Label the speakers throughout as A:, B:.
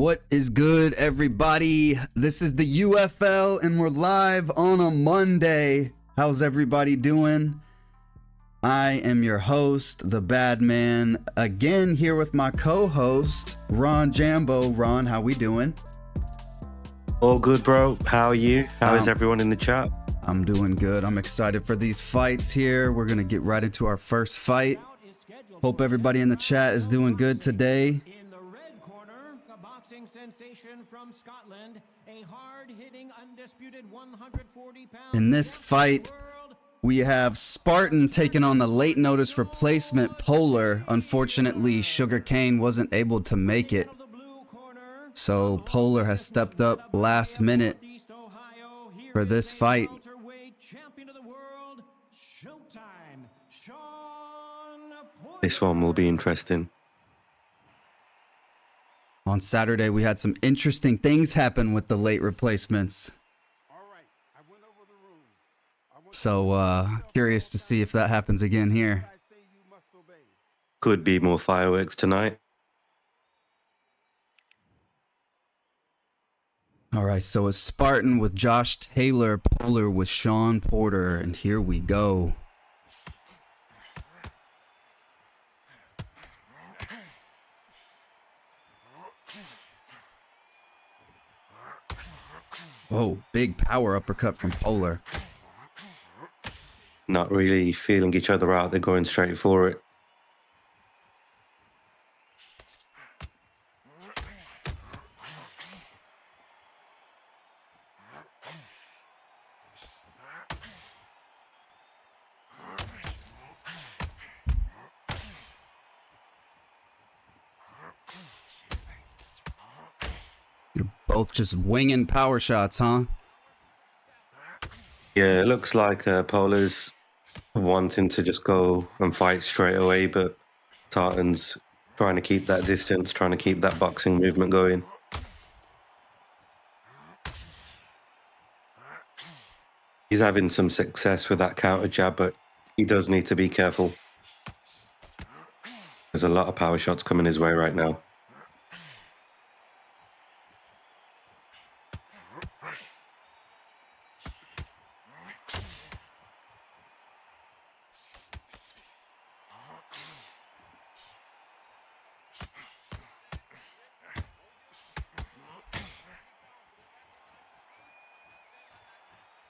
A: What is good, everybody? This is the UFL and we're live on a Monday. How's everybody doing? I am your host, the Bad Man, again here with my co-host, Ron Jambo. Ron, how we doing?
B: All good, bro. How are you? How is everyone in the chat?
A: I'm doing good. I'm excited for these fights here. We're going to get right into our first fight. Hope everybody in the chat is doing good today.
C: Sensation from Scotland, a hard-hitting undisputed 140-pound.
A: In this fight, we have Spartan taking on the late notice replacement Polar. Unfortunately, Sugarcane wasn't able to make it, so Polar has stepped up last minute for this fight.
B: This one will be interesting.
A: On Saturday, we had some interesting things happen with the late replacements. So, curious to see if that happens again here.
B: Could be more fireworks tonight.
A: All right, so it's Spartan with Josh Taylor, Polar with Sean Porter, and here we go. Whoa, big power uppercut from Polar.
B: Not really feeling each other out. They're going straight for it.
A: Both just winging power shots, huh?
B: Yeah, it looks like Polar's wanting to just go and fight straight away, but Tartan's trying to keep that distance, trying to keep that boxing movement going. He's having some success with that counter jab, but he does need to be careful. There's a lot of power shots coming his way right now.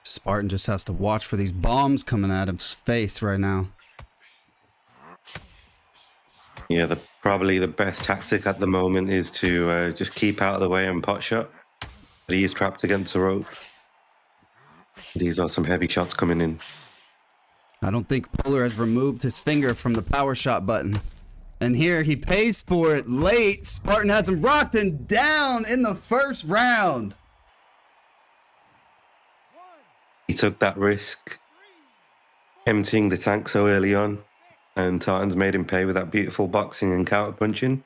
A: Spartan just has to watch for these bombs coming at his face right now.
B: Yeah, probably the best tactic at the moment is to just keep out of the way and pot shot. But he is trapped against the rope. These are some heavy shots coming in.
A: I don't think Polar has removed his finger from the power shot button. And here he pays for it late. Spartan has him rocked and down in the first round.
B: He took that risk, emptying the tank so early on, and Tartan's made him pay with that beautiful boxing and counter punching.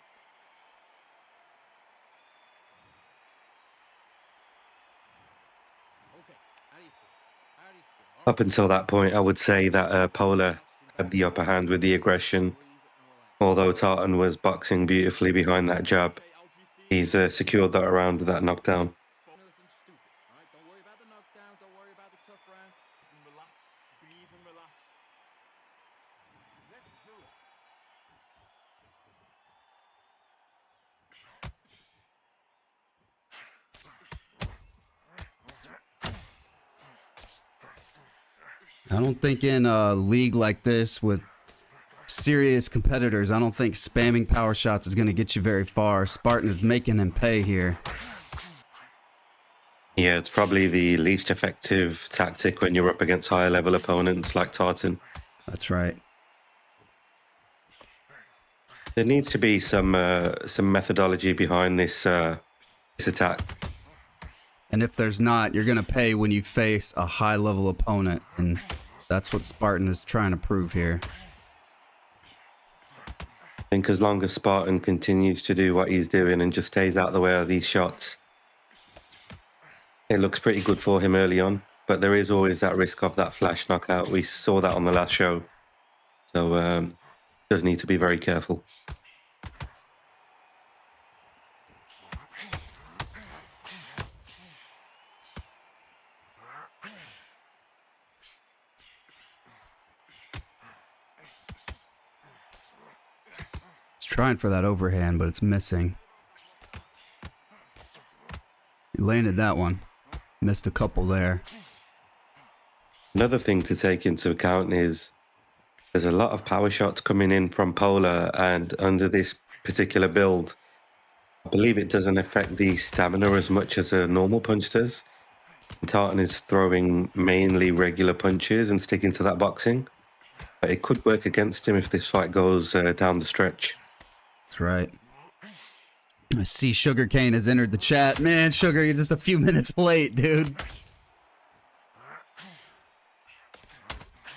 B: Up until that point, I would say that Polar had the upper hand with the aggression. Although Tartan was boxing beautifully behind that jab, he's secured that around that knockdown.
A: I don't think in a league like this with serious competitors, I don't think spamming power shots is going to get you very far. Spartan is making him pay here.
B: Yeah, it's probably the least effective tactic when you're up against higher level opponents like Tartan.
A: That's right.
B: There needs to be some methodology behind this attack.
A: And if there's not, you're going to pay when you face a high-level opponent, and that's what Spartan is trying to prove here.
B: I think as long as Spartan continues to do what he's doing and just stays out of the way of these shots, it looks pretty good for him early on. But there is always that risk of that flash knockout. We saw that on the last show. So does need to be very careful.
A: Trying for that overhand, but it's missing. He landed that one. Missed a couple there.
B: Another thing to take into account is there's a lot of power shots coming in from Polar, and under this particular build, I believe it doesn't affect the stamina as much as a normal punch does. Tartan is throwing mainly regular punches and sticking to that boxing. But it could work against him if this fight goes down the stretch.
A: That's right. I see Sugarcane has entered the chat. Man, Sugar, you're just a few minutes late, dude.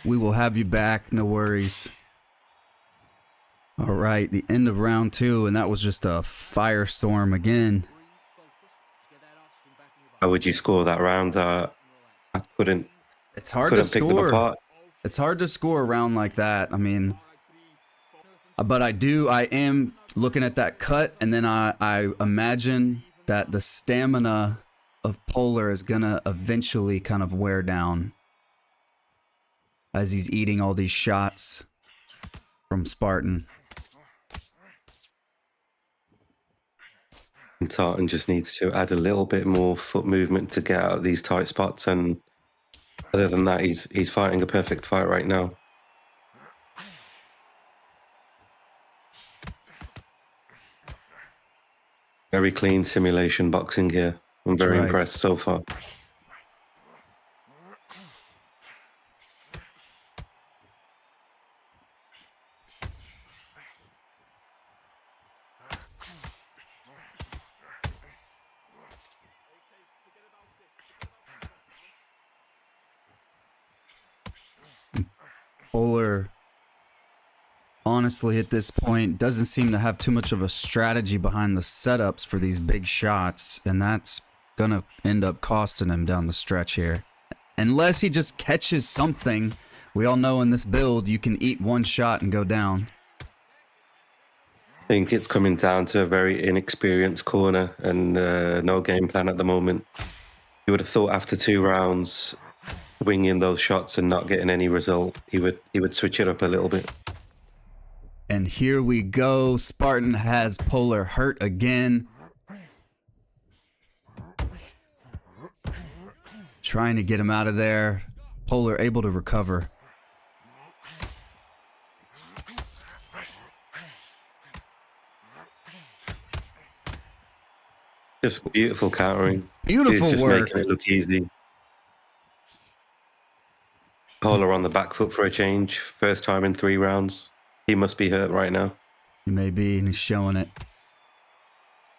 A: We will have you back, no worries. All right, the end of round 2, and that was just a firestorm again.
B: How would you score that round? I couldn't.
A: It's hard to
B: pick them
A: score.
B: apart.
A: It's hard to score a round like that. I mean, but I am looking at that cut, and then I imagine that the stamina of Polar is gonna eventually kind of wear down as he's eating all these shots from Spartan.
B: And Tartan just needs to add a little bit more foot movement to get out of these tight spots, and other than that, he's fighting a perfect fight right now. Very clean simulation boxing here. I'm very impressed so far.
A: Polar, honestly, at this point, doesn't seem to have too much of a strategy behind the setups for these big shots, and that's gonna end up costing him down the stretch here. Unless he just catches something. We all know in this build, you can eat one shot and go down.
B: I think it's coming down to a very inexperienced corner and no game plan at the moment. You would have thought after 2 rounds, winging those shots and not getting any result, he would switch it up a little bit.
A: And here we go. Spartan has Polar hurt again. Trying to get him out of there. Polar able to recover.
B: Just beautiful countering.
A: Beautiful
B: He's just
A: work.
B: making it look easy. Polar on the back foot for a change. First time in 3 rounds. He must be hurt right now.
A: He may be, and he's showing it.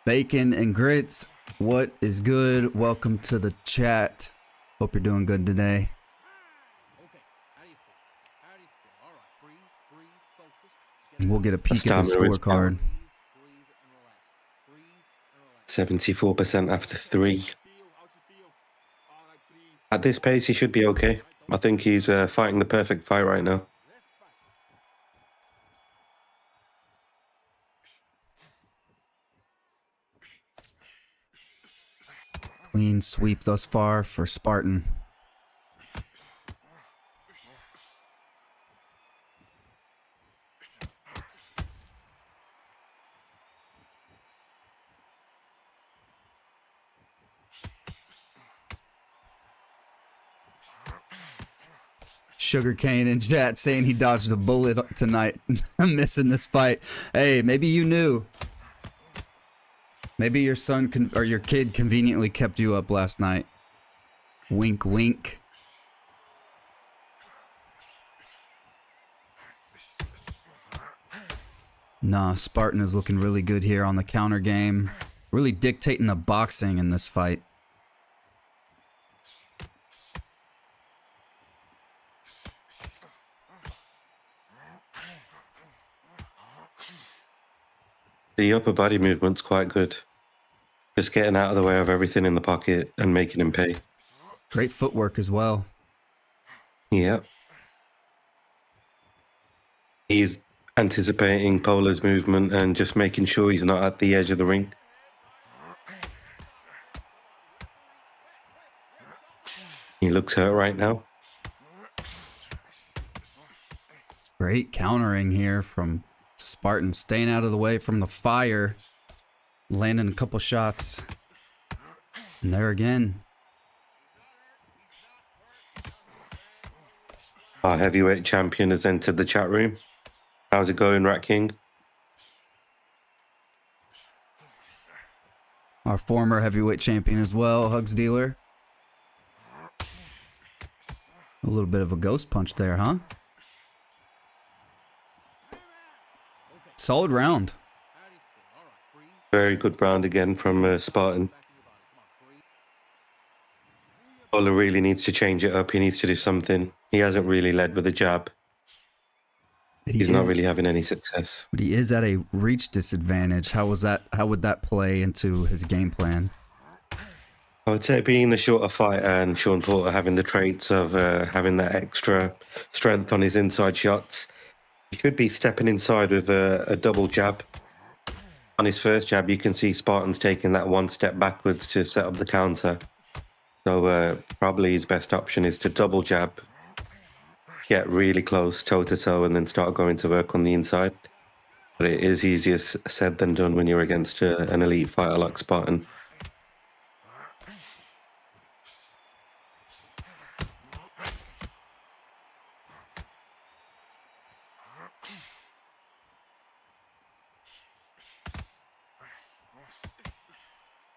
A: Bacon and Grits, what is good? Welcome to the chat. Hope you're doing good today. And we'll get a peek at the scorecard.
B: 74% after 3. At this pace, he should be okay. I think he's fighting the perfect fight right now.
A: Clean sweep thus far for Spartan. Sugarcane in chat saying he dodged a bullet tonight. I'm missing this fight. Hey, maybe you knew. Maybe your son or your kid conveniently kept you up last night. Wink, wink. Nah, Spartan is looking really good here on the counter game. Really dictating the boxing in this fight.
B: The upper body movement's quite good. Just getting out of the way of everything in the pocket and making him pay.
A: Great footwork as well.
B: Yeah. He's anticipating Polar's movement and just making sure he's not at the edge of the ring. He looks hurt right now.
A: Great countering here from Spartan staying out of the way from the fire. Landing a couple shots. And there again.
B: Our heavyweight champion has entered the chat room. How's it going, RATKING?
A: Our former heavyweight champion as well, HUGSDEALER. A little bit of a ghost punch there, huh? Solid round.
B: Very good round again from Spartan. Ola really needs to change it up. He needs to do something. He hasn't really led with a jab. He's not really having any success.
A: But he is at a reach disadvantage. How would that play into his game plan?
B: I would say being the shorter fighter and Sean Porter having the traits of having that extra strength on his inside shots, he should be stepping inside with a double jab. On his first jab, you can see Spartan's taking that one step backwards to set up the counter. So probably his best option is to double jab, get really close toe-to-toe, and then start going to work on the inside. But it is easier said than done when you're against an elite fighter like Spartan.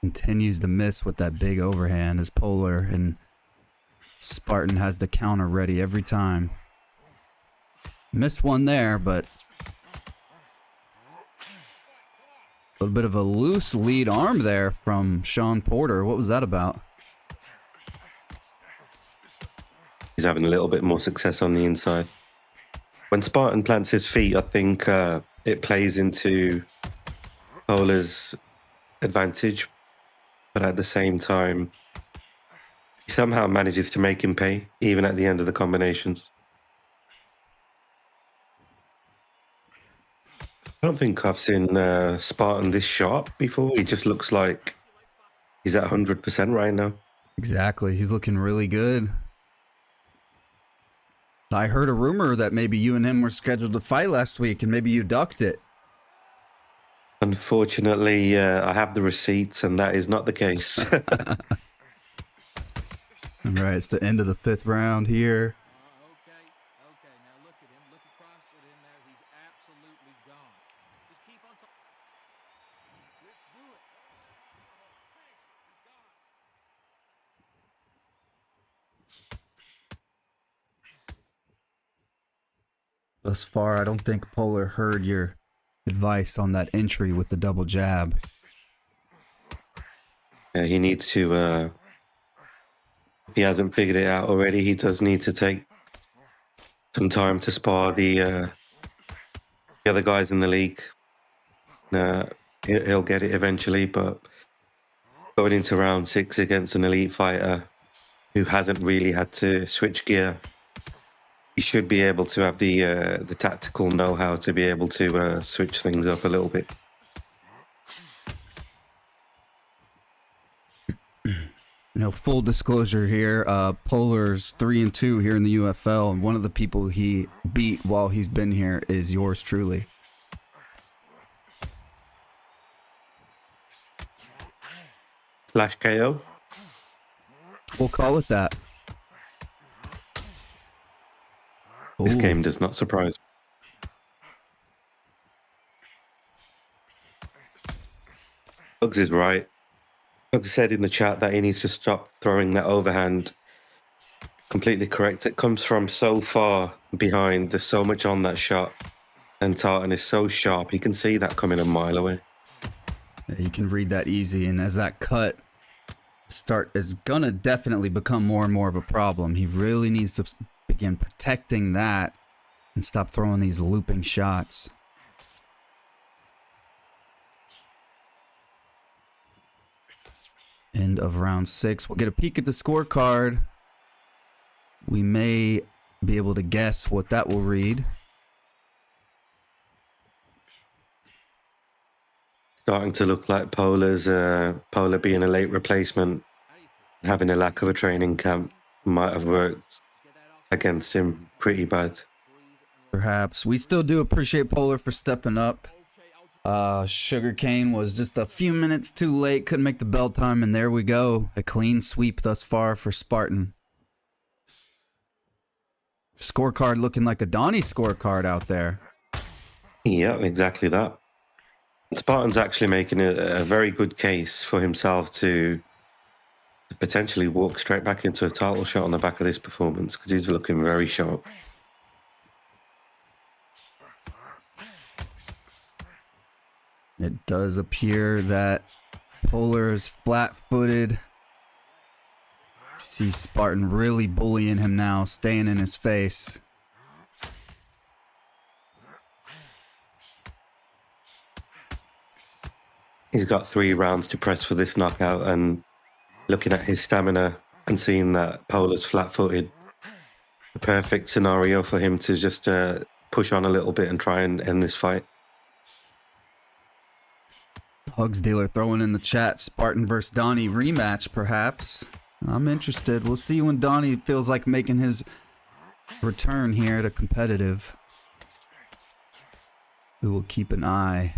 A: Continues to miss with that big overhand as Polar, and Spartan has the counter ready every time. Missed one there, but a little bit of a loose lead arm there from Sean Porter. What was that about?
B: He's having a little bit more success on the inside. When Spartan plants his feet, I think it plays into Polar's advantage. But at the same time, he somehow manages to make him pay, even at the end of the combinations. I don't think I've seen Spartan this sharp before. He just looks like he's at 100% right now.
A: Exactly. He's looking really good. I heard a rumor that maybe you and him were scheduled to fight last week, and maybe you ducked it.
B: Unfortunately, I have the receipts, and that is not the case.
A: All right, it's the end of the 5th round here.
C: Okay. Now look at him. Look across at him there. He's absolutely gone. Just keep on talking. Let's do it.
A: Thus far, I don't think Polar heard your advice on that entry with the double jab.
B: Yeah, he needs to, if he hasn't figured it out already, he does need to take some time to spar the other guys in the league. He'll get it eventually, but going into round 6 against an elite fighter who hasn't really had to switch gear, he should be able to have the tactical know-how to be able to switch things up a little bit.
A: You know, full disclosure here, Polar's 3-2 here in the UFL, and one of the people he beat while he's been here is yours truly.
B: Flash KO?
A: We'll call it that.
B: This
A: Ooh.
B: game does not surprise me. Hugs is right. Hugs said in the chat that he needs to stop throwing that overhand. Completely correct. It comes from so far behind. There's so much on that shot. And Tartan is so sharp. He can see that coming a mile away.
A: Yeah, you can read that easy. And as that cut is going to definitely become more and more of a problem, he really needs to begin protecting that and stop throwing these looping shots. End of round 6. We'll get a peek at the scorecard. We may be able to guess what that will read.
B: Starting to look like Polar being a late replacement, having a lack of a training camp might have worked against him pretty bad.
A: perhaps. We still do appreciate Polar for stepping up. Sugarcane was just a few minutes too late, couldn't make the bell time, and there we go. A clean sweep thus far for Spartan. Scorecard looking like a Donnie scorecard out there.
B: Yeah, exactly that. Spartan's actually making a very good case for himself to potentially walk straight back into a title shot on the back of this performance, because he's looking very sharp.
A: It does appear that Polar is flat-footed. See Spartan really bullying him now, staying in his face.
B: He's got 3 rounds to press for this knockout, and looking at his stamina and seeing that Polar's flat-footed, the perfect scenario for him to just push on a little bit and try and end this fight.
A: HUGSDEALER throwing in the chat, Spartan versus Donnie rematch, perhaps. I'm interested. We'll see when Donnie feels like making his return here to competitive. We will keep an eye.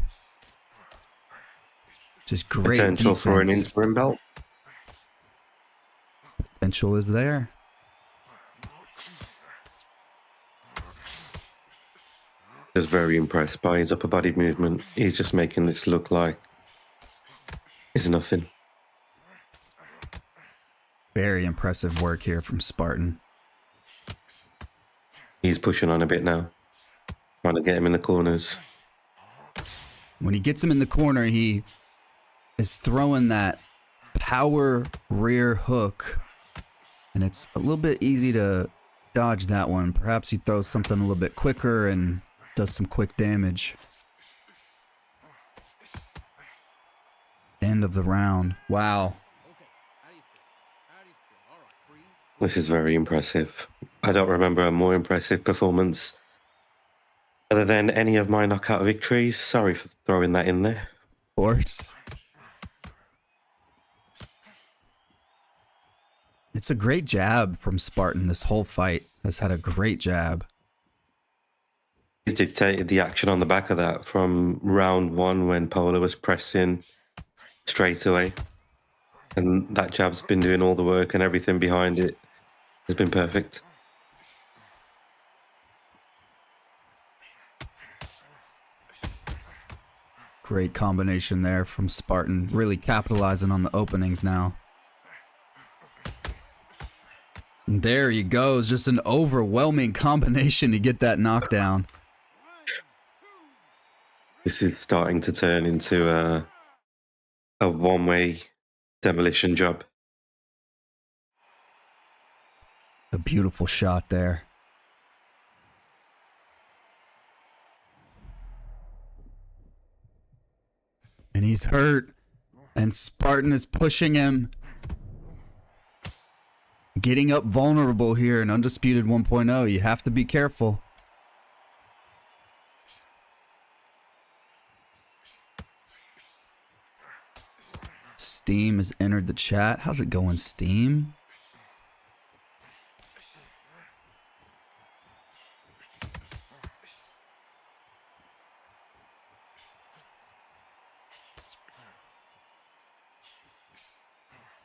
A: Just great
B: Potential
A: defense.
B: for an interim belt.
A: Potential is there.
B: Just very impressed by his upper body movement. He's just making this look like it's nothing.
A: Very impressive work here from Spartan.
B: He's pushing on a bit now, trying to get him in the corners.
A: When he gets him in the corner, he is throwing that power rear hook, and it's a little bit easy to dodge that one. Perhaps he throws something a little bit quicker and does some quick damage. End of the round. Wow.
B: This is very impressive. I don't remember a more impressive performance other than any of my knockout victories. Sorry for throwing that in there.
A: Of course. It's a great jab from Spartan. This whole fight has had a great jab.
B: He's dictated the action on the back of that from round 1 when Polar was pressing straight away. And that jab's been doing all the work, and everything behind it has been perfect.
A: Great combination there from Spartan. Really capitalizing on the openings now. And there he goes. Just an overwhelming combination to get that knockdown.
B: This is starting to turn into a one-way demolition job.
A: A beautiful shot there. And he's hurt. And Spartan is pushing him. Getting up vulnerable here in Undisputed 1.0. You have to be careful. Steam has entered the chat. How's it going, Steam?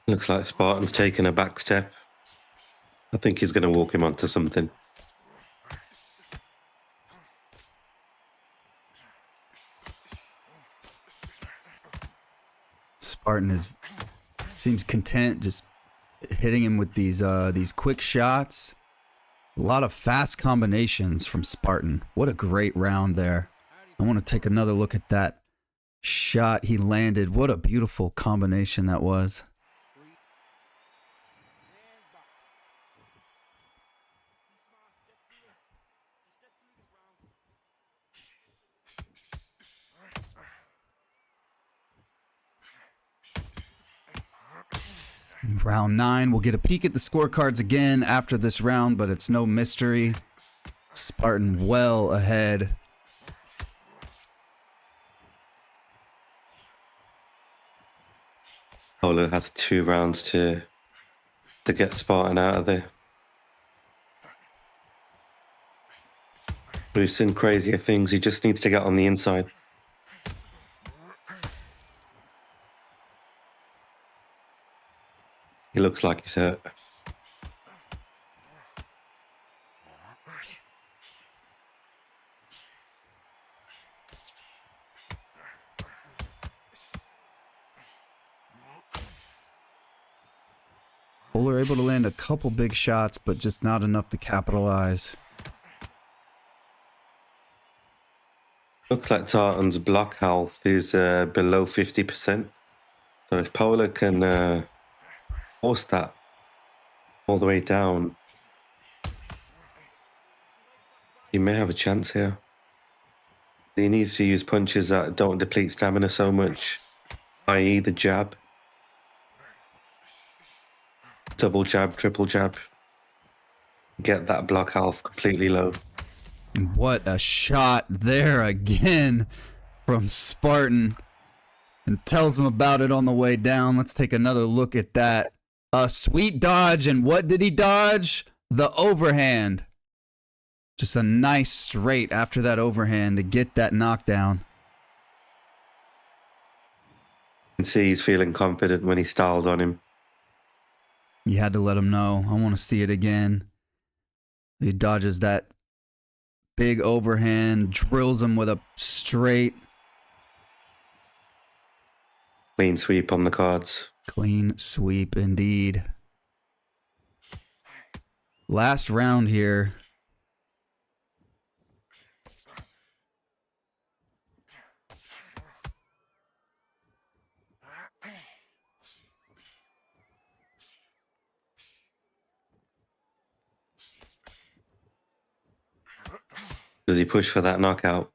B: Looks like Spartan's taking a back step. I think he's going to walk him onto something.
A: Spartan seems content just hitting him with these quick shots. A lot of fast combinations from Spartan. What a great round there. I want to take another look at that shot he landed. What a beautiful combination that was. Round 9, we'll get a peek at the scorecards again after this round, but it's no mystery. Spartan well ahead.
B: Polar has 2 rounds to get Spartan out of there. We've seen crazier things. He just needs to get on the inside. He looks like he's hurt.
A: Polar able to land a couple big shots, but just not enough to capitalize.
B: Looks like Tartan's block health is below 50%. So if Polar can force that all the way down, he may have a chance here. He needs to use punches that don't deplete stamina so much, i.e. the jab. Double jab, triple jab. Get that block health completely low.
A: What a shot there again from Spartan. And tells him about it on the way down. Let's take another look at that. A sweet dodge, and what did he dodge? The overhand. Just a nice straight after that overhand to get that knockdown.
B: You can see he's feeling confident when he styled on him.
A: You had to let him know. I want to see it again. He dodges that big overhand, drills him with a straight.
B: Clean sweep on the cards.
A: Clean sweep indeed. Last round here.
B: Does he push for that knockout?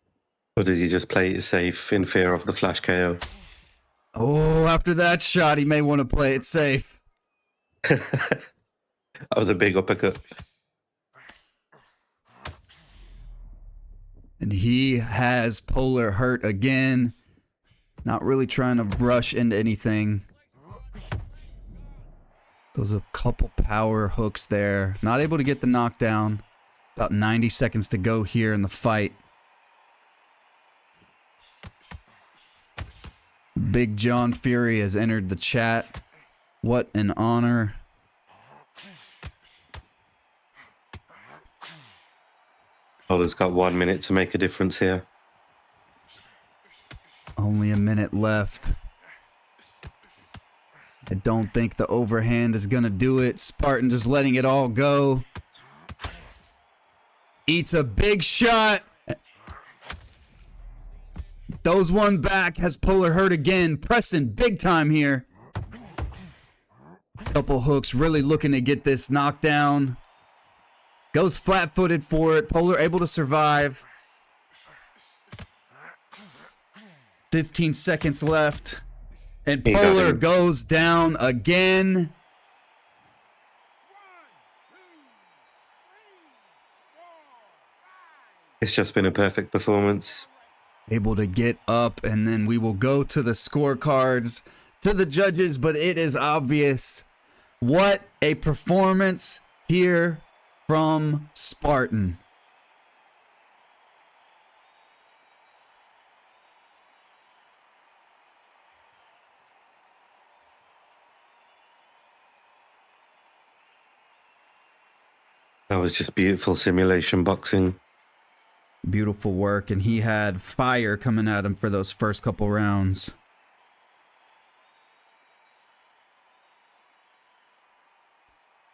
B: Or does he just play it safe in fear of the flash KO?
A: Oh, after that shot, he may want to play it safe.
B: That was a big uppercut.
A: And he has Polar hurt again. Not really trying to rush into anything. Those a couple power hooks there. Not able to get the knockdown. About 90 seconds to go here in the fight. Big John Fury has entered the chat. What an honor.
B: Polar's got 1 minute to make a difference here.
A: Only a minute left. I don't think the overhand is going to do it. Spartan just letting it all go. Eats a big shot. Those one back, has Polar hurt again. Pressing big time here. Couple hooks, really looking to get this knockdown. Goes flat-footed for it. Polar able to survive. 15 seconds left. And Polar goes down again.
B: It's just been a perfect performance.
A: Able to get up, and then we will go to the scorecards, to the judges, but it is obvious. What a performance here from Spartan.
B: That was just beautiful simulation boxing.
A: Beautiful work, and he had fire coming at him for those first couple rounds.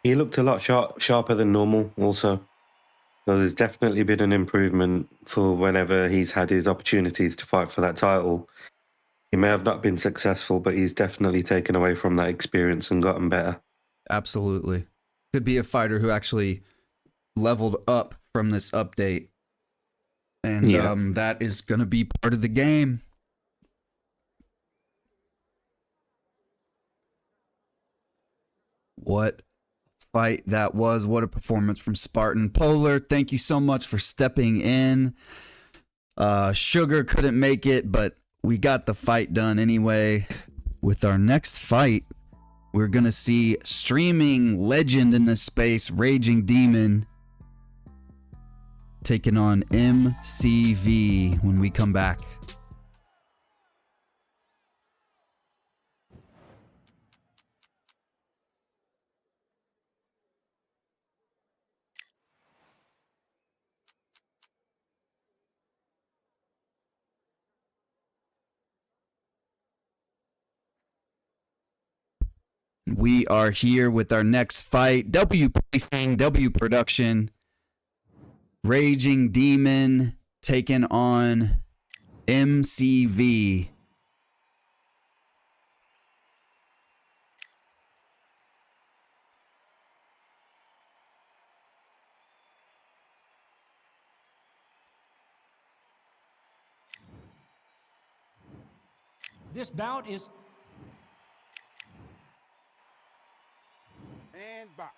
B: He looked a lot sharper than normal also. So there's definitely been an improvement for whenever he's had his opportunities to fight for that title. He may have not been successful, but he's definitely taken away from that experience and gotten better.
A: Absolutely. Could be a fighter who actually leveled up from this update. And that is going to be part of the game. What fight that was. What a performance from Spartan. Polar, thank you so much for stepping in. Sugar couldn't make it, but we got the fight done anyway. With our next fight, we're going to see streaming legend in this space, Raging Demon, taking on MCV when we come back. We are here with our next fight. W Placing, W Production. Raging Demon taking on MCV.
D: This bout is...
E: And box.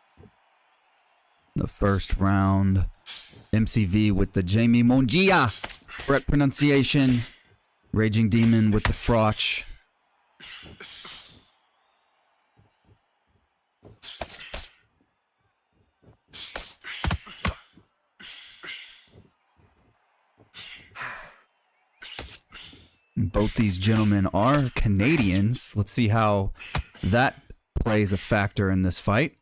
A: The first round. MCV with the Jamie Mongia. Correct pronunciation. Raging Demon with the Froch. Both these gentlemen are Canadians. Let's see how that plays a factor in this fight.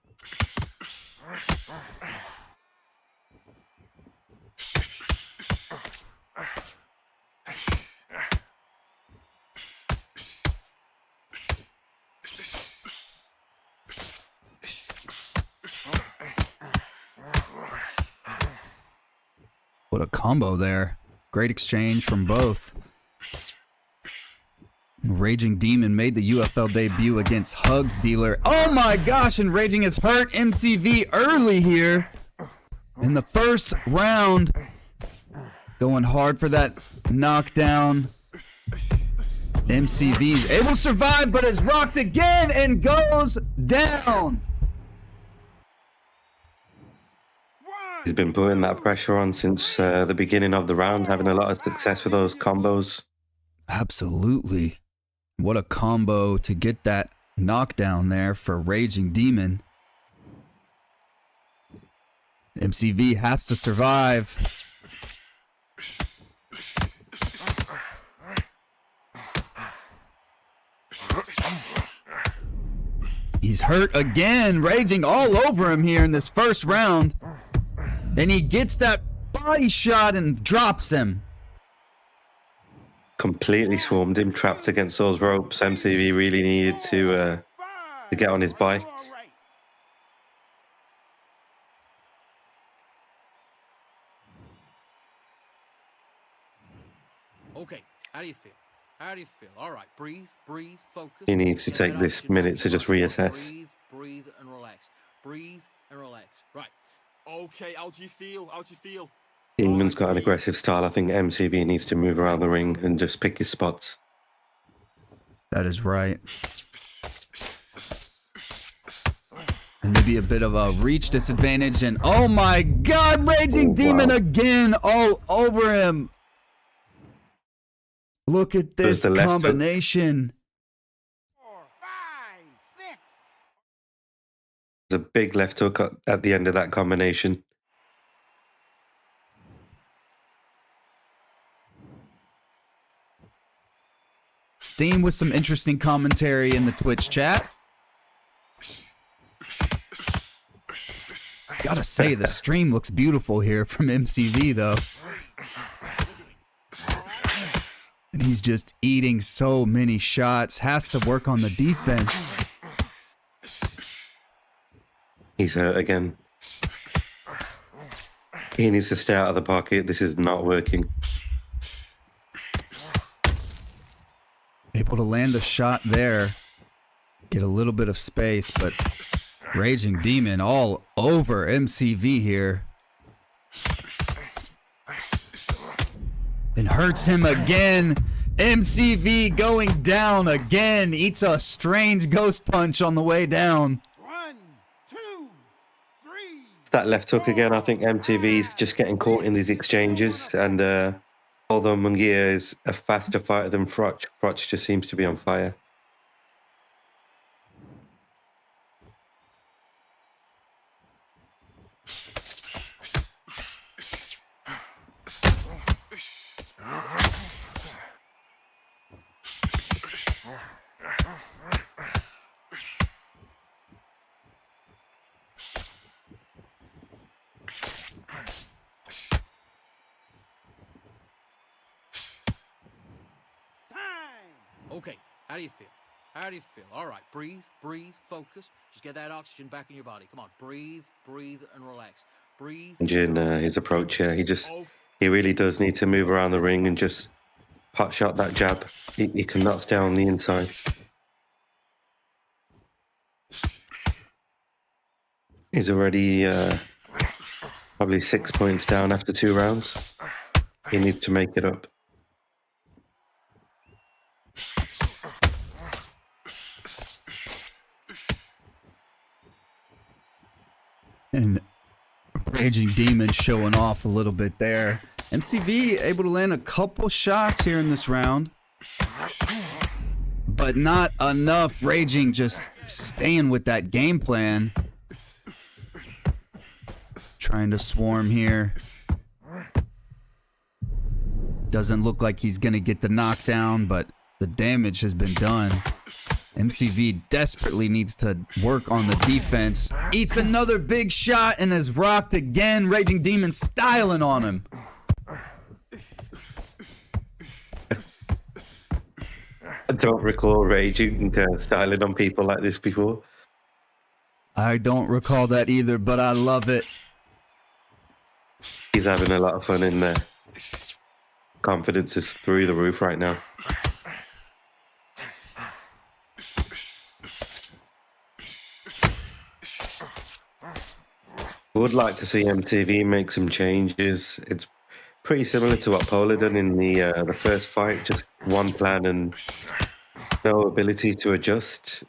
A: What a combo there. Great exchange from both. Raging Demon made the UFL debut against HUGSDEALER. Oh my gosh, and Raging has hurt MCV early here in the first round. Going hard for that knockdown. MCV's able to survive, but is rocked again and goes down.
B: He's been putting that pressure on since the beginning of the round, having a lot of success with those combos.
A: Absolutely. What a combo to get that knockdown there for Raging Demon. MCV has to survive. He's hurt again. Raging all over him here in this first round. And he gets that body shot and drops him.
B: Completely swarmed him, trapped against those ropes. MCV really needed to get on his bike.
C: Okay, how do you feel? How do you feel? All right, breathe, breathe, focus.
B: He needs to
C: Get
B: take
C: that
B: this
C: oxygen
B: minute
C: back
B: to
C: in
B: just
C: your body.
B: reassess.
C: Breathe, breathe, and relax. Breathe and relax. Right.
E: Okay, how do you feel? How do you feel?
B: Demon's got an aggressive style. I think MCV needs to move around the ring and just pick his spots.
A: That is right. And maybe a bit of a reach disadvantage. And oh my God, Raging Demon
B: wow.
A: again all over him. Look at this
B: the left hook.
A: combination.
E: 4, 5, 6.
B: There's a big left hook at the end of that combination.
A: Steam with some interesting commentary in the Twitch chat. Gotta say, the stream looks beautiful here from MCV, though. And he's just eating so many shots. Has to work on the defense.
B: He's hurt again. He needs to stay out of the pocket. This is not working.
A: Able to land a shot there. Get a little bit of space, but Raging Demon all over MCV here. And hurts him again. MCV going down again. Eats a strange ghost punch on the way down.
E: 1, 2, 3.
B: That left hook again. I think MTV's just getting caught in these exchanges. And although Mungia is a faster fighter than Froch, Froch just seems to be on fire.
C: Okay, how do you feel? How do you feel? All right, breathe, breathe, focus. Just get that oxygen back in your body. Come on, breathe, breathe, and relax. Breathe.
B: In his approach here, he really does need to move around the ring and just pot shot that jab. He cannot stay on the inside. He's already probably 6 points down after 2 rounds. He needs to make it up.
A: And Raging Demon showing off a little bit there. MCV able to land a couple shots here in this round, but not enough. Raging just staying with that game plan. Trying to swarm here. Doesn't look like he's going to get the knockdown, but the damage has been done. MCV desperately needs to work on the defense. Eats another big shot and is rocked again. Raging Demon styling on him.
B: I don't recall Raging styling on people like this before.
A: I don't recall that either, but I love it.
B: He's having a lot of fun in there. Confidence is through the roof right now. I would like to see MTV make some changes. It's pretty similar to what Polar done in the first fight. Just one plan and no ability to adjust.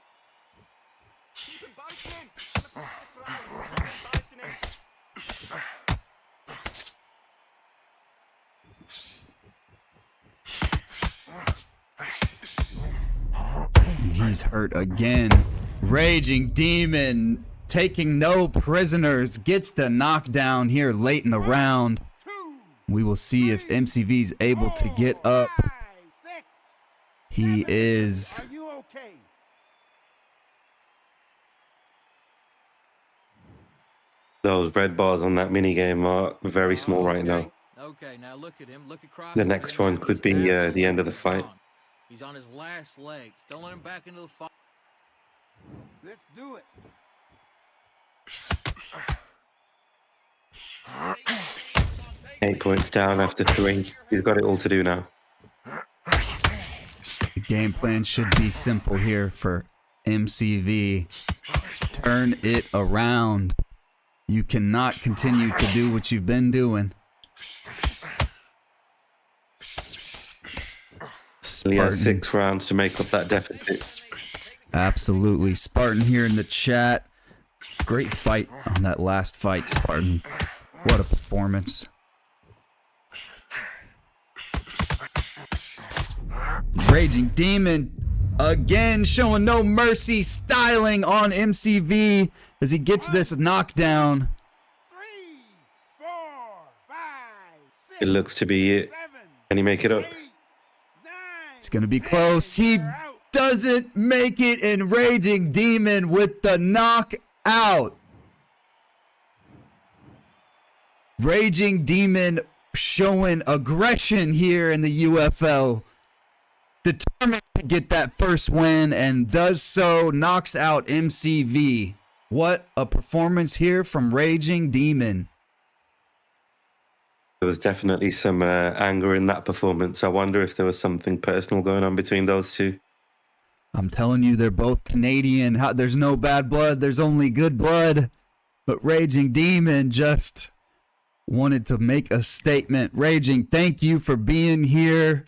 A: He's hurt again. Raging Demon taking no prisoners, gets the knockdown here late in the round. We will see if MCV's able to get up. He is.
E: Are you okay?
B: Those red bars on that minigame are very small right now.
C: Okay, now look at him. Look across.
B: The next one could be the end of the fight.
C: He's on his last legs. Don't let him back into the fight.
E: Let's do it.
B: 8 points down after 3. He's got it all to do now.
A: The game plan should be simple here for MCV. Turn it around. You cannot continue to do what you've been doing.
B: He has 6 rounds to make up that deficit.
A: Absolutely. Spartan here in the chat. Great fight on that last fight, Spartan. What a performance. Raging Demon again showing no mercy, styling on MCV as he gets this knockdown.
E: 3, 4, 5, 6.
B: It looks to be it. Can he make it up?
E: 8, 9.
A: It's going to be close. He doesn't make it, and Raging Demon with the knockout. Raging Demon showing aggression here in the UFL. Determined to get that first win and does so, knocks out MCV. What a performance here from Raging Demon.
B: There was definitely some anger in that performance. I wonder if there was something personal going on between those two.
A: I'm telling you, they're both Canadian. There's no bad blood. There's only good blood. But Raging Demon just wanted to make a statement. Raging, thank you for being here.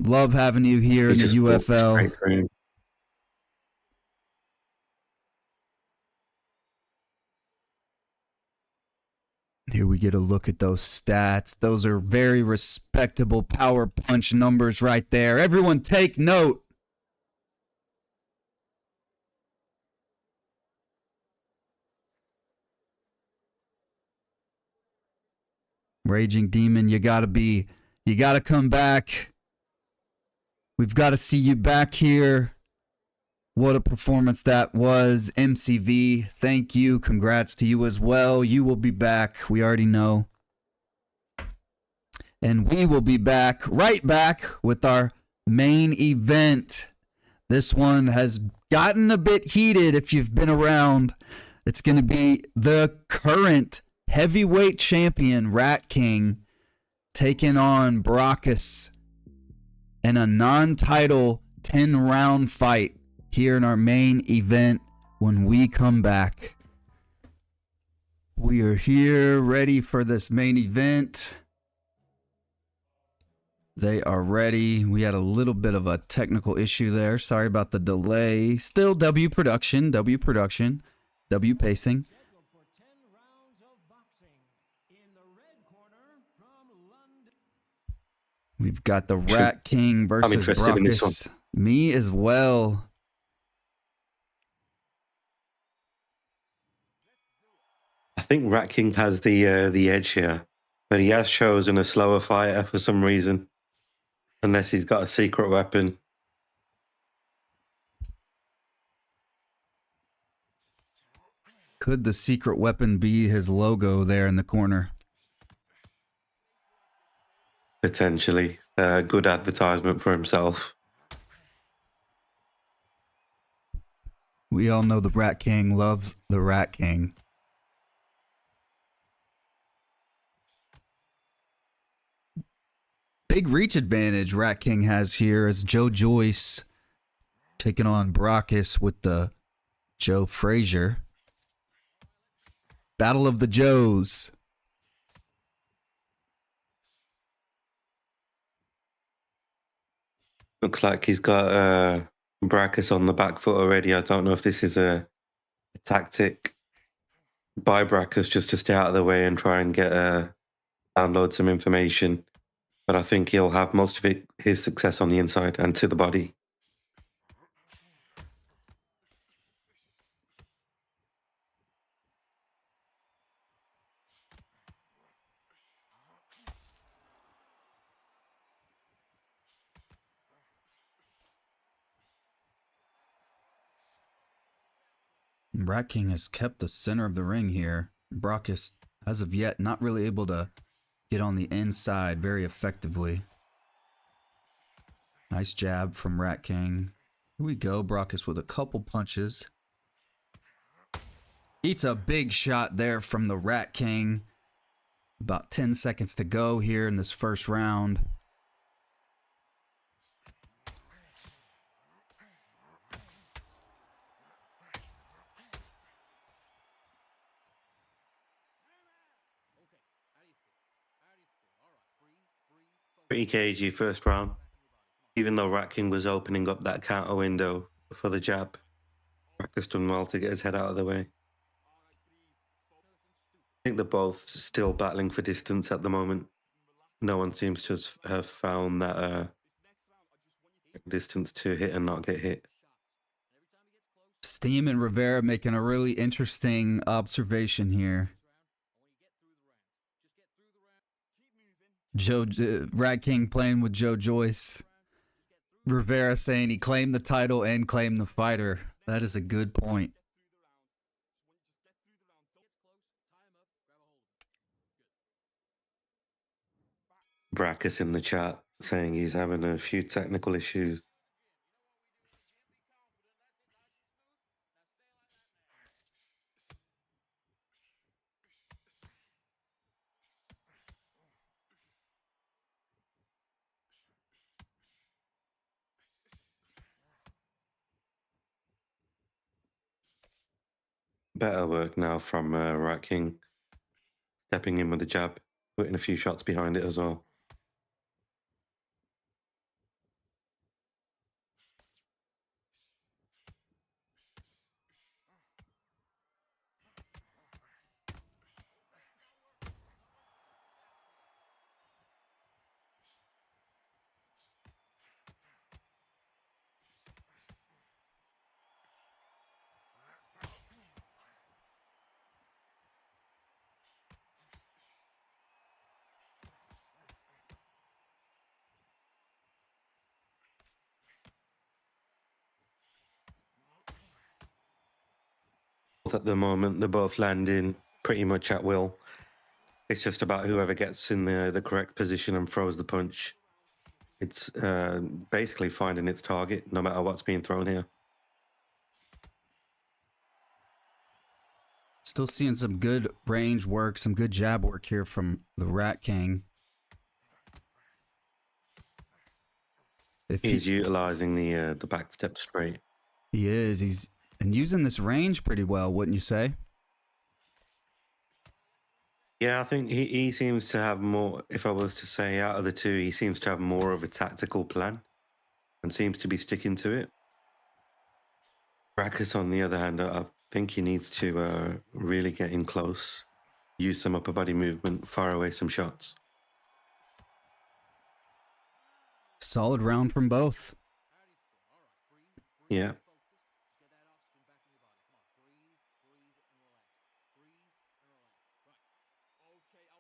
A: Love having you here in the UFL. Here we get a look at those stats. Those are very respectable power punch numbers right there. Everyone take note. Raging Demon, you gotta come back. We've got to see you back here. What a performance that was. MCV, thank you. Congrats to you as well. You will be back. We already know. And we will be back, right back, with our main event. This one has gotten a bit heated if you've been around. It's going to be the current heavyweight champion, Rat King, taking on BRAKUSS in a non-title 10-round fight here in our main event when we come back. We are here ready for this main event. They are ready. We had a little bit of a technical issue there. Sorry about the delay. Still W production, W pacing.
D: Scheduled for 10 rounds of boxing. In the red corner from London.
A: We've got the Rat King versus
B: interested in this
A: BRAKUSS. Me as well.
B: I think Rat King has the edge here, but he has chosen a slower fighter for some reason, unless he's got a secret weapon.
A: Could the secret weapon be his logo there in the corner?
B: Potentially, a good advertisement for himself.
A: We all know the Rat King loves the Rat King. Big reach advantage Rat King has here as Joe Joyce taking on BRAKUSS with the Joe Frazier. Battle of the Joes.
B: Looks like he's got BRAKUSS on the back foot already. I don't know if this is a tactic by BRAKUSS just to stay out of the way and try and get download some information. But I think he'll have most of his success on the inside and to the body.
A: Rat King has kept the center of the ring here. BRAKUSS, as of yet, not really able to get on the inside very effectively. Nice jab from Rat King. Here we go. BRAKUSS with a couple punches. Eats a big shot there from the Rat King. About 10 seconds to go here in this first round.
B: Pretty cagey first round. Even though Rat King was opening up that counter window for the jab, BRAKUSS done well to get his head out of the way. I think they're both still battling for distance at the moment. No one seems to have found that distance to hit and not get hit.
A: Steam and Rivera making a really interesting observation here. Rat King playing with Joe Joyce. Rivera saying he claimed the title and claimed the fighter. That is a good point.
B: BRAKUSS in the chat saying he's having a few technical issues. Better work now from Rat King. Stepping in with a jab, putting a few shots behind it as well. At the moment, they're both landing pretty much at will. It's just about whoever gets in the correct position and throws the punch. It's basically finding its target, no matter what's being thrown here.
A: Still seeing some good range work, some good jab work here from the Rat King. If
B: He's utilizing the back step straight.
A: he is, he's and using this range pretty well, wouldn't you say?
B: Yeah, I think he seems to have more, if I was to say out of the two, he seems to have more of a tactical plan and seems to be sticking to it. BRAKUSS, on the other hand, I think he needs to really get in close, use some upper body movement, fire away some shots.
A: Solid round from both.
B: Yeah.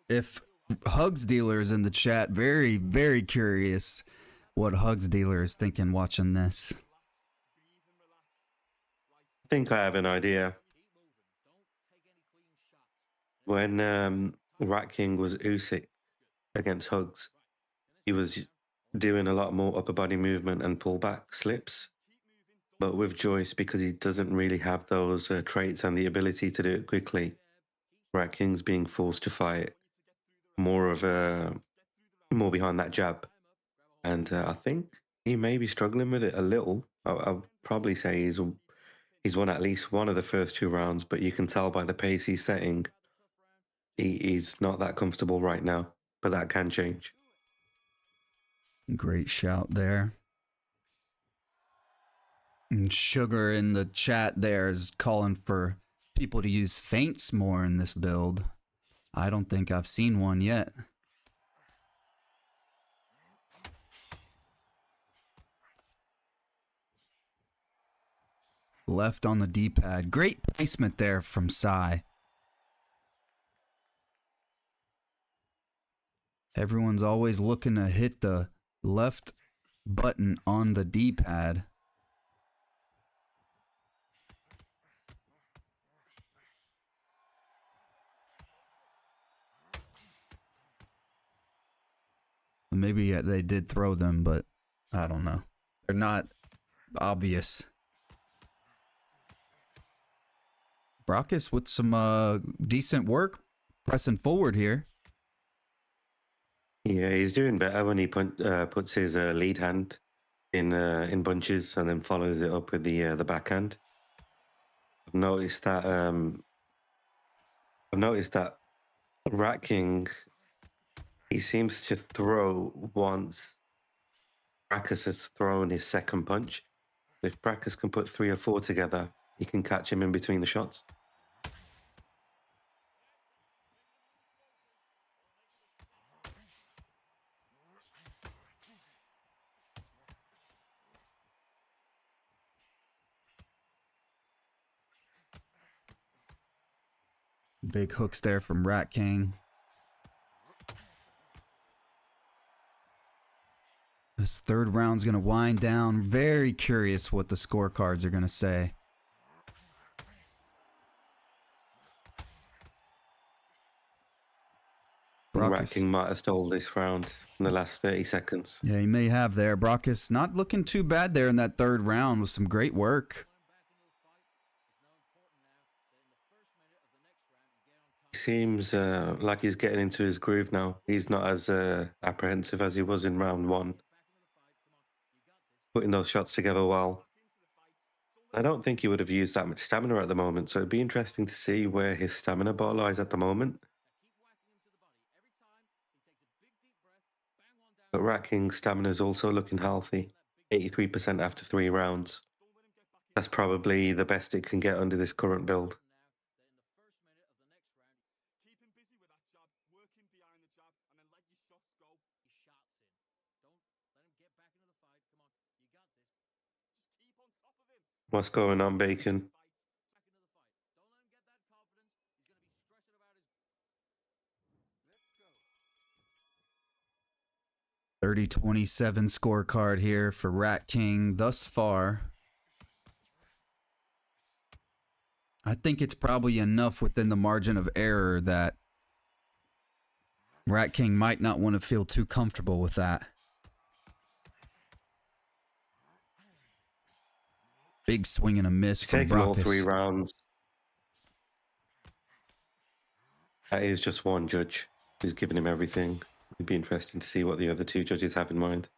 A: If HUGSDEALER in the chat, very, very curious what HUGSDEALER is thinking watching this.
B: I think I have an idea. When RATKING was Usyk against Hugs, he was doing a lot more upper body movement and pullback slips. But with Joyce, because he doesn't really have those traits and the ability to do it quickly, RATKING's being forced to fight more behind that jab. And I think he may be struggling with it a little. I'll probably say he's won at least one of the first two rounds, but you can tell by the pace he's setting, he's not that comfortable right now, but that can change.
A: Great shout there. And Sugar in the chat there is calling for people to use feints more in this build. I don't think I've seen one yet. Left on the D-pad. Great placement there from Sai. Everyone's always looking to hit the left button on the D-pad. Maybe they did throw them, but I don't know. They're not obvious. BRAKUSS with some decent work, pressing forward here.
B: Yeah, he's doing better when he puts his lead hand in bunches and then follows it up with the backhand. I've noticed that RATKING, he seems to throw once BRAKUSS has thrown his second punch. If BRAKUSS can put 3 or 4 together, he can catch him in between the shots.
A: Big hooks there from RATKING. This third round's going to wind down. Very curious what the scorecards are going to say.
B: RATKING might have stole this round in the last 30 seconds.
A: Yeah, he may have there. BRAKUSS not looking too bad there in that third round with some great work.
B: He seems like he's getting into his groove now. He's not as apprehensive as he was in round 1. Putting those shots together well. I don't think he would have used that much stamina at the moment, so it'd be interesting to see where his stamina bar lies at the moment. But RATKING's stamina is also looking healthy. 83% after 3 rounds. That's probably the best it can get under this current build. What's going on, Bacon?
A: .30-27 scorecard here for RATKING thus far. I think it's probably enough within the margin of error that Rat King might not want to feel too comfortable with that. Big swing and a miss
B: He's
A: from
B: taken all 3
A: BRAKUSS.
B: rounds. That is just one judge who's given him everything. It'd be interesting to see what the other 2 judges have in mind.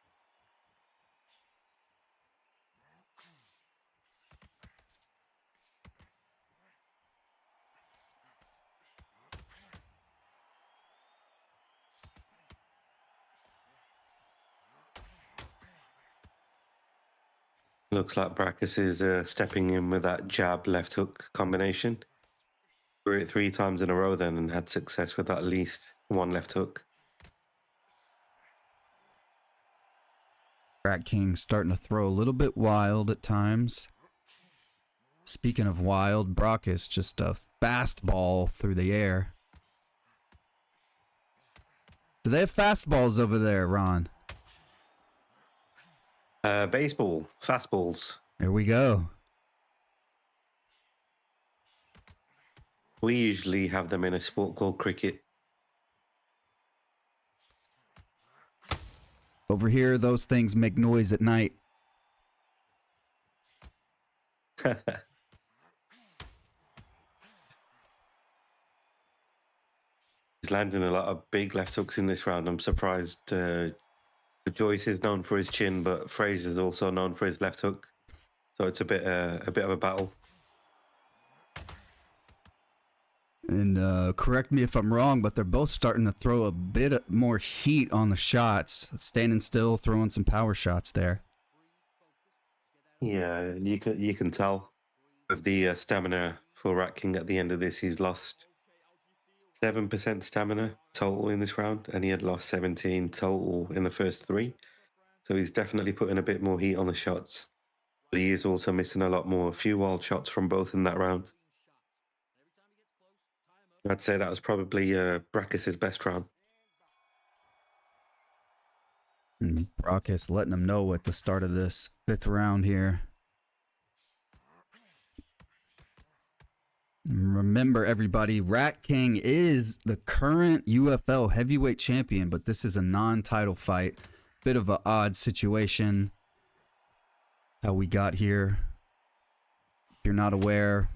B: Looks like BRAKUSS is stepping in with that jab left hook combination. Threw it 3 times in a row then and had success with at least one left hook.
A: Rat King starting to throw a little bit wild at times. Speaking of wild, BRAKUSS just a fastball through the air. Do they have fastballs over there, Ron?
B: Baseball, fastballs.
A: There we go.
B: We usually have them in a sport called cricket.
A: Over here, those things make noise at night.
B: He's landing a lot of big left hooks in this round. I'm surprised. Joyce is known for his chin, but Fraser's also known for his left hook. So it's a bit of a battle.
A: And correct me if I'm wrong, but they're both starting to throw a bit more heat on the shots. Standing still, throwing some power shots there.
B: Yeah, you can tell with the stamina for RATKING at the end of this. He's lost 7% stamina total in this round, and he had lost 17 total in the first 3. So he's definitely putting a bit more heat on the shots. But he is also missing a lot more. A few wild shots from both in that round. I'd say that was probably BRAKUSS' best round.
A: And BRAKUSS letting him know at the start of this 5th round here. Remember, everybody, Rat King is the current UFL heavyweight champion, but this is a non-title fight. Bit of an odd situation how we got here. If you're not aware,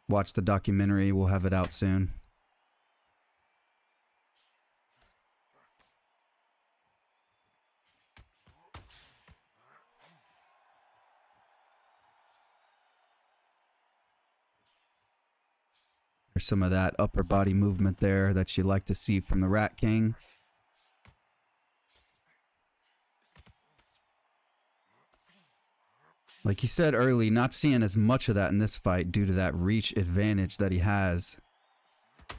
A: watch the documentary. We'll have it out soon. There's some of that upper body movement there that you like to see from the Rat King. Like you said early, not seeing as much of that in this fight due to that reach advantage that he has.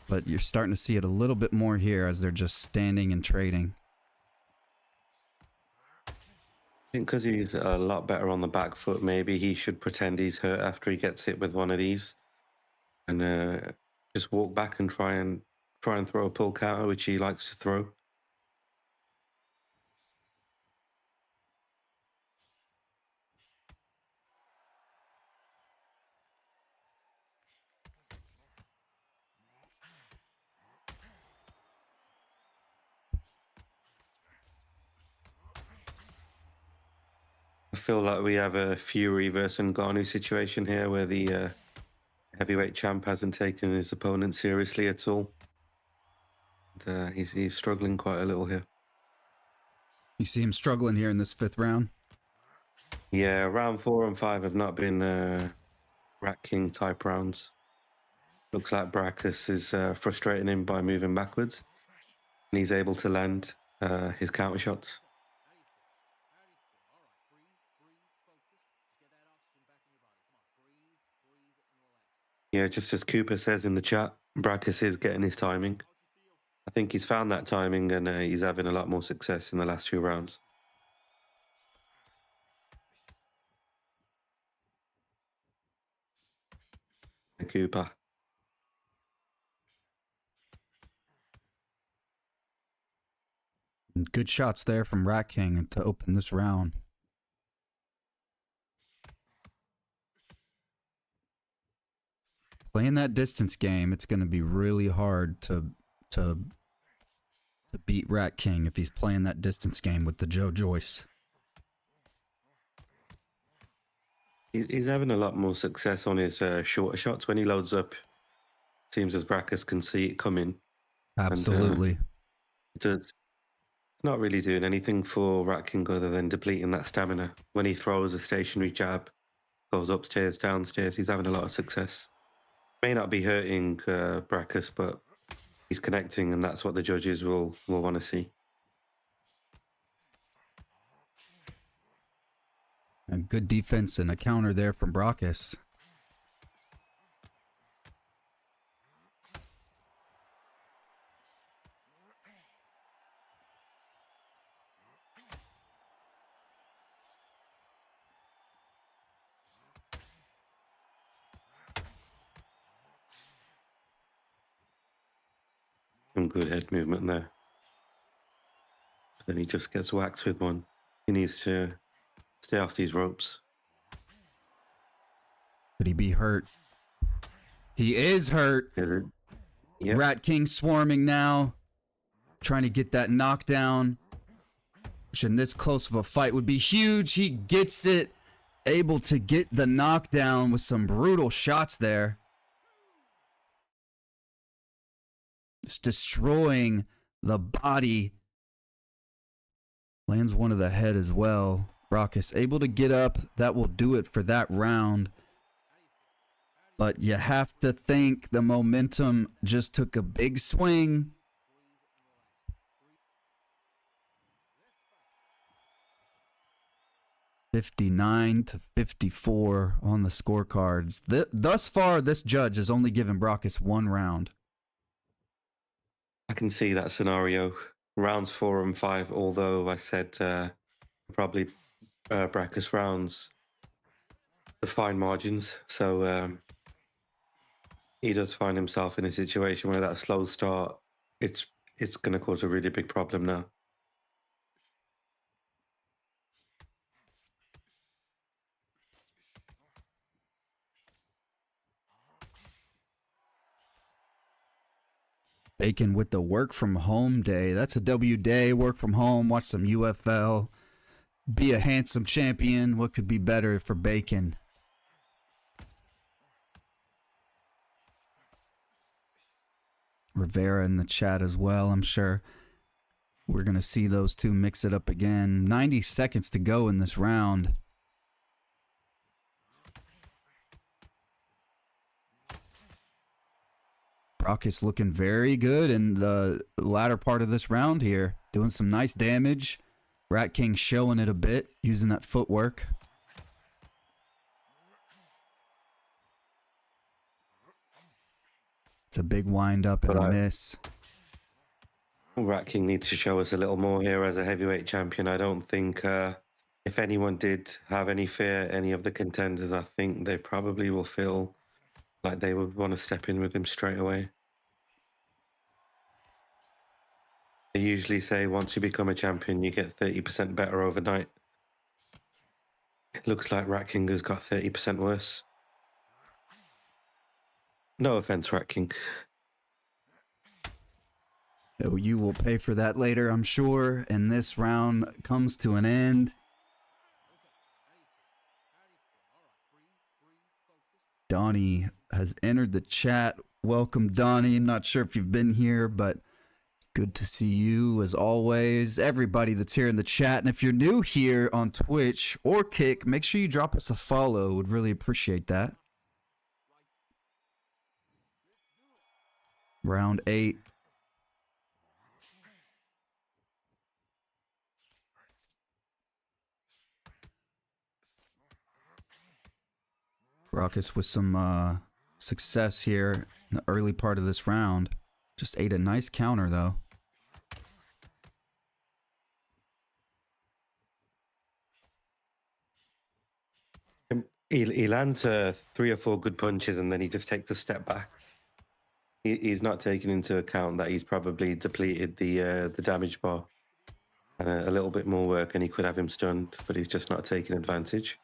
A: But you're starting to see it a little bit more here as they're just standing and trading.
B: I think because he's a lot better on the back foot, maybe he should pretend he's hurt after he gets hit with one of these. And just walk back and try and throw a pull counter, which he likes to throw. I feel like we have a Fury versus Ngannou situation here where the heavyweight champ hasn't taken his opponent seriously at all. And, he's struggling quite a little here.
A: You see him struggling here in this 5th round?
B: Yeah, round 4 and 5 have not been RATKING type rounds. Looks like BRAKUSS is frustrating him by moving backwards. And he's able to land his counter shots. Yeah, just as Cooper says in the chat, BRAKUSS is getting his timing. I think he's found that timing, and he's having a lot more success in the last few rounds. Cooper.
A: Good shots there from Rat King to open this round. Playing that distance game, it's going to be really hard to to beat Rat King if he's playing that distance game with the Joe Joyce.
B: He's having a lot more success on his shorter shots when he loads up. Seems as BRAKUSS can see it coming.
A: Absolutely.
B: It's not really doing anything for RATKING other than depleting that stamina. When he throws a stationary jab, goes upstairs, downstairs, he's having a lot of success. May not be hurting BRAKUSS, but he's connecting, and that's what the judges will want to see.
A: A good defense and a counter there from BRAKUSS.
B: Some good head movement there. Then he just gets whacked with one. He needs to stay off these ropes.
A: Could he be hurt? He is hurt.
B: Yep.
A: Rat King swarming now. Trying to get that knockdown. Which in this close of a fight would be huge. He gets it. Able to get the knockdown with some brutal shots there. Just destroying the body. Lands one to the head as well. BRAKUSS able to get up. That will do it for that round. But you have to think the momentum just took a big swing. $59-54 on the scorecards. Thus far, this judge has only given BRAKUSS one round.
B: I can see that scenario. Rounds 4 and 5, although I said probably BRAKUSS rounds, the fine margins. So he does find himself in a situation where that slow start, it's going to cause a really big problem now.
A: Bacon with the work from home day. That's a W day. Work from home. Watch some UFL. Be a handsome champion. What could be better for Bacon? Rivera in the chat as well, I'm sure. We're going to see those two mix it up again. 90 seconds to go in this round. BRAKUSS looking very good in the latter part of this round here. Doing some nice damage. Rat King showing it a bit, using that footwork. It's a big wind up and a miss.
B: Rat King needs to show us a little more here as a heavyweight champion. I don't think if anyone did have any fear, any of the contenders, I think they probably will feel like they would want to step in with him straight away. They usually say once you become a champion, you get 30% better overnight. It looks like Rat King has got 30% worse. No offense, Rat King.
A: So you will pay for that later, I'm sure. And this round comes to an end. Donnie has entered the chat. Welcome, Donnie. I'm not sure if you've been here, but good to see you as always. Everybody that's here in the chat. And if you're new here on Twitch or Kick, make sure you drop us a follow. Would really appreciate that. Round 8. BRAKUSS with some success here in the early part of this round. Just ate a nice counter, though.
B: He lands 3 or 4 good punches and then he just takes a step back. He's not taking into account that he's probably depleted the damage bar. And a little bit more work and he could have him stunned, but he's just not taking advantage.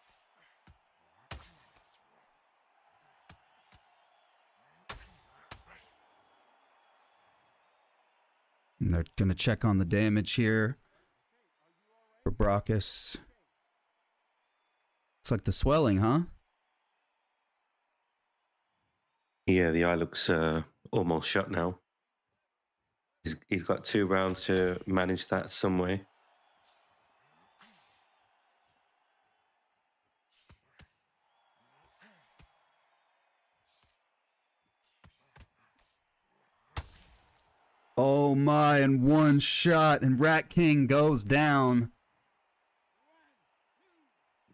A: they're going to check on the damage here for BRAKUSS. Looks like the swelling, huh?
B: Yeah, the eye looks almost shut now. He's got 2 rounds to manage that some way.
A: Oh my, and one shot, and RATKING goes down.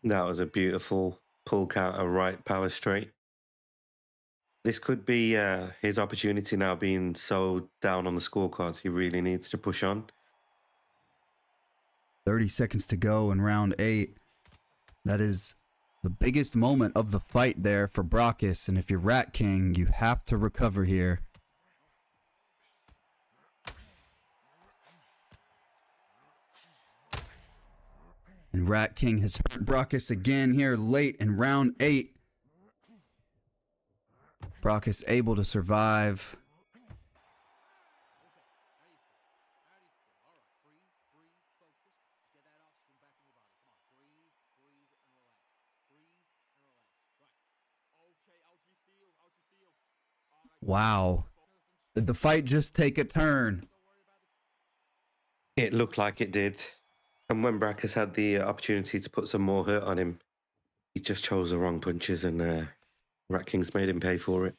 B: That was a beautiful pull counter right power straight. This could be his opportunity now, being so down on the scorecards. He really needs to push on.
A: 30 seconds to go in round 8. That is the biggest moment of the fight there for BRAKUSS, and if you're RATKING, you have to recover here. And RATKING has hurt BRAKUSS again here late in round 8. BRAKUSS able to survive. Wow. Did the fight just take a turn?
B: It looked like it did. And when BRAKUSS had the opportunity to put some more hurt on him, he just chose the wrong punches, and RATKING's made him pay for it.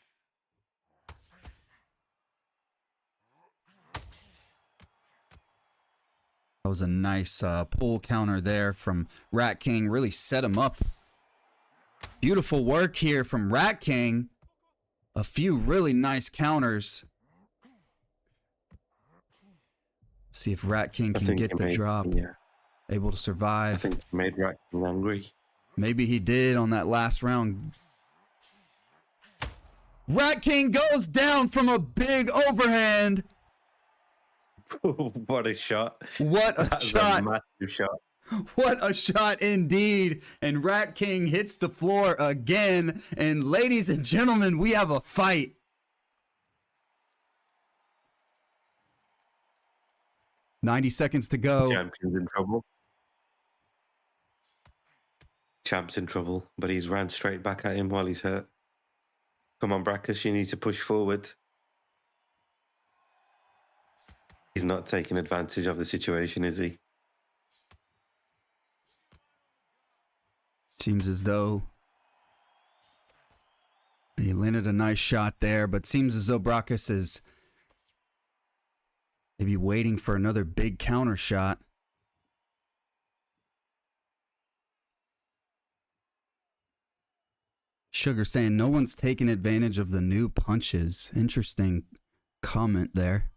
A: That was a nice pull counter there from RATKING. Really set him up. Beautiful work here from RATKING. A few really nice counters. See if RATKING can get the drop.
B: Yeah.
A: Able to survive.
B: I think he made RATKING angry.
A: Maybe he did on that last round. RATKING goes down from a big overhand.
B: What a shot.
A: What a
B: That's
A: shot.
B: a massive shot.
A: What a shot indeed. And RATKING hits the floor again. And ladies and gentlemen, we have a fight. "90 seconds to go."
B: Champion's in trouble. Champ's in trouble, but he's ran straight back at him while he's hurt. Come on, BRAKUSS, you need to push forward. He's not taking advantage of the situation, is he?
A: Seems as though he landed a nice shot there, but seems as though BRAKUSS is maybe waiting for another big counter shot. Sugar saying no one's taking advantage of the new punches. Interesting comment there.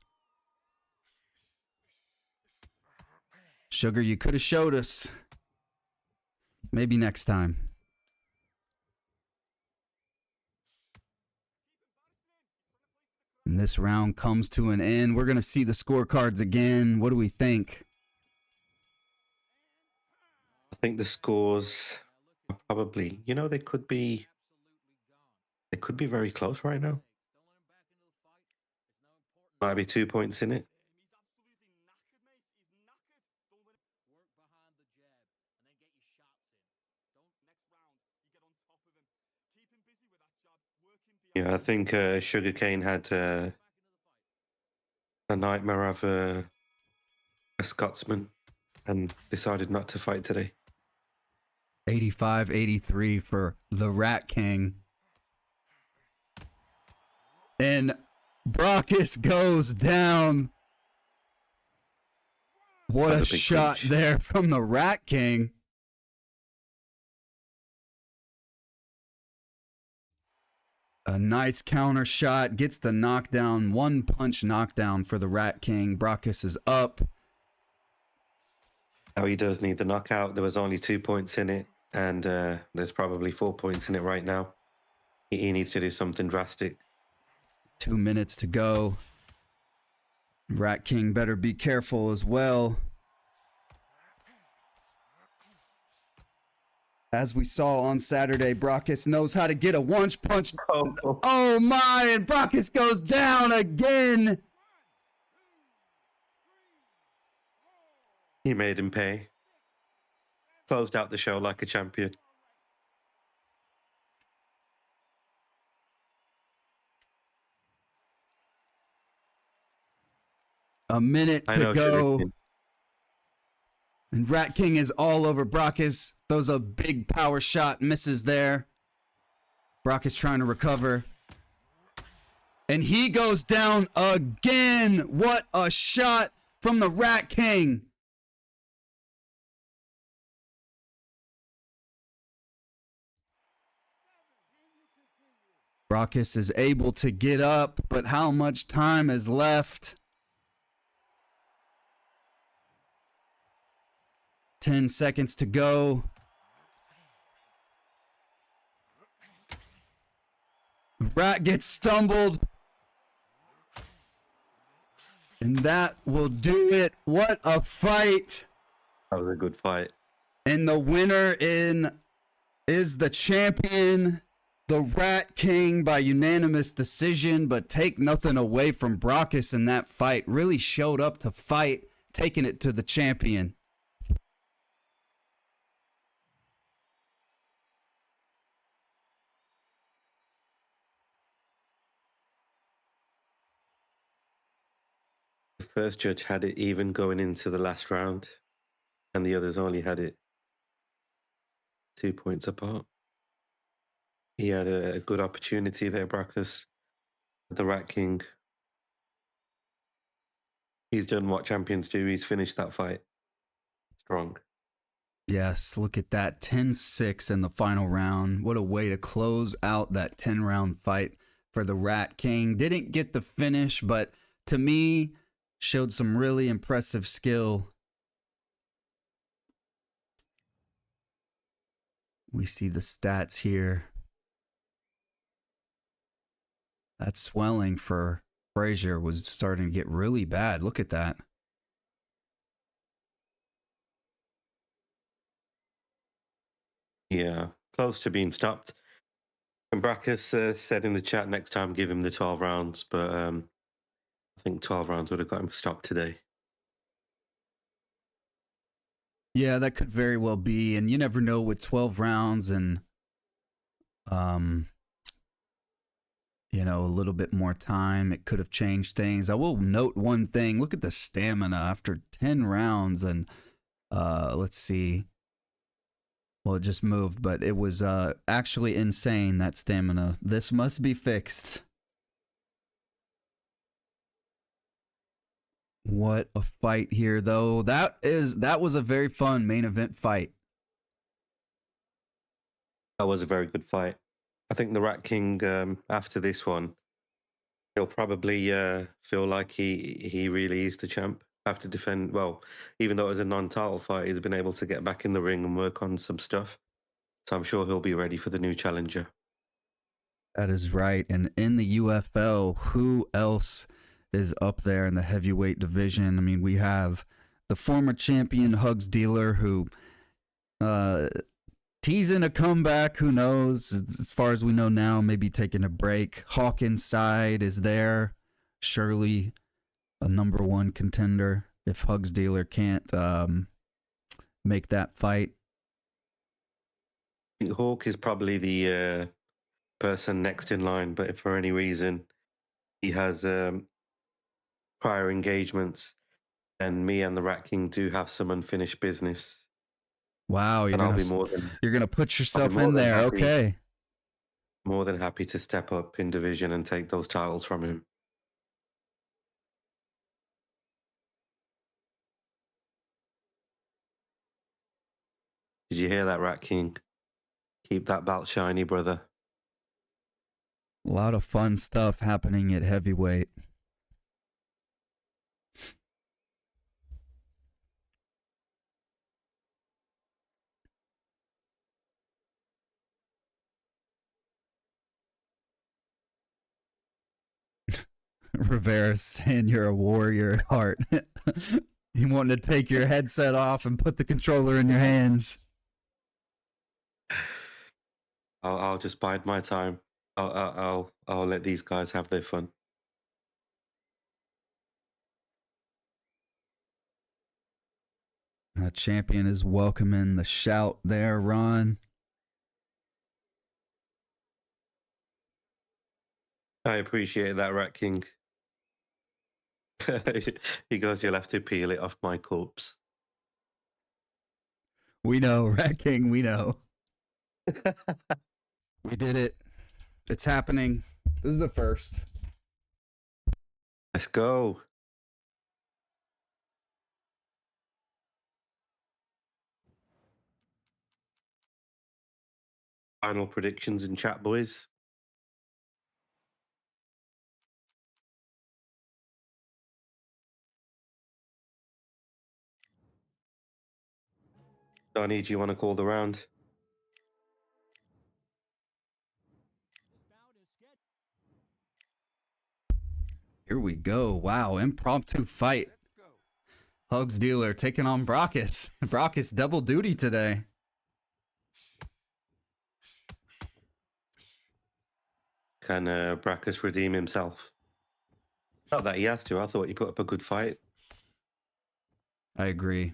A: Sugar, you could have showed us. Maybe next time. And this round comes to an end. We're going to see the scorecards again. What do we think?
B: I think the scores are probably, you know, they could be very close right now. Might be 2 points in it. Yeah, I think Sugarcane had a nightmare of a Scotsman and decided not to fight today.
A: 85-83 for the RATKING. And BRAKUSS goes down. What a shot
B: punch
A: there from the RATKING. A nice counter shot, gets the knockdown, 1 punch knockdown for the RATKING. BRAKUSS is up.
B: Now he does need the knockout. There was only 2 points in it, and there's probably 4 points in it right now. He needs to do something drastic.
A: 2 minutes to go. RATKING better be careful as well. As we saw on Saturday, BRAKUSS knows how to get a one-punch. Oh my, and BRAKUSS goes down again.
B: He made him pay. Closed out the show like a champion.
A: A minute
B: I
A: to
B: know,
A: go.
B: Shuriken.
A: And Rat King is all over BRAKUSS. Throws a big power shot, misses there. BRAKUSS trying to recover. And he goes down again. What a shot from the Rat King. BRAKUSS is able to get up, but how much time is left? 10 seconds to go. Rat gets stumbled. And that will do it. What a fight.
B: That was a good fight.
A: And the winner is the champion, the Rat King, by unanimous decision. But take nothing away from BRAKUSS in that fight. Really showed up to fight, taking it to the champion.
B: The first judge had it even going into the last round, and the others only had it 2 points apart. He had a good opportunity there, BRAKUSS. The Rat King. He's done what champions do. He's finished that fight strong.
A: Yes, look at that. 10-6 in the final round. What a way to close out that 10-round fight for the Rat King. Didn't get the finish, but to me, showed some really impressive skill. We see the stats here. That swelling for Frazier was starting to get really bad. Look at that.
B: Yeah, close to being stopped. And BRAKUSS said in the chat next time give him the 12 rounds, but I think 12 rounds would have got him stopped today.
A: Yeah, that could very well be. And you never know with 12 rounds and, you know, a little bit more time, it could have changed things. I will note one thing. Look at the stamina after 10 rounds. And let's see. Well, it just moved, but it was actually insane, that stamina. This must be fixed. What a fight here, though. That was a very fun main event fight.
B: That was a very good fight. I think the Rat King, after this one, he'll probably feel like he really is the champ. Have to defend, well, even though it was a non-title fight, he's been able to get back in the ring and work on some stuff. So I'm sure he'll be ready for the new challenger.
A: That is right. And in the UFL, who else is up there in the heavyweight division? I mean, we have the former champion HUGSDEALER, who teasing a comeback. Who knows? As far as we know now, maybe taking a break. Hawkins' side is there. Surely a number one contender if HUGSDEALER can't make that fight.
B: I think Hawk is probably the person next in line, but if for any reason he has prior engagements, and me and the Rat King do have some unfinished business.
A: Wow, you're gonna put yourself in there.
B: Happy,
A: okay.
B: More than happy to step up in division and take those titles from him. Did you hear that, Rat King? Keep that belt shiny, brother.
A: A lot of fun stuff happening at heavyweight. Rivera saying you're a warrior at heart. You wanting to take your headset off and put the controller in your hands.
B: I'll just bide my time. I'll let these guys have their fun.
A: Champion is welcoming the shout there, Ron.
B: I appreciate that, Rat King. He goes, you'll have to peel it off my corpse.
A: We know, Rat King, we know. We did it. It's happening. This is the first.
B: Let's go. Final predictions in chat, boys. Donnie, do you want to call the round?
A: Here we go. Wow, impromptu fight.
E: Let's go.
A: HUGSDEALER taking on BRAKUSS. BRAKUSS double duty today.
B: Can BRAKUSS redeem himself? Not that he has to. I thought he put up a good fight.
A: I agree.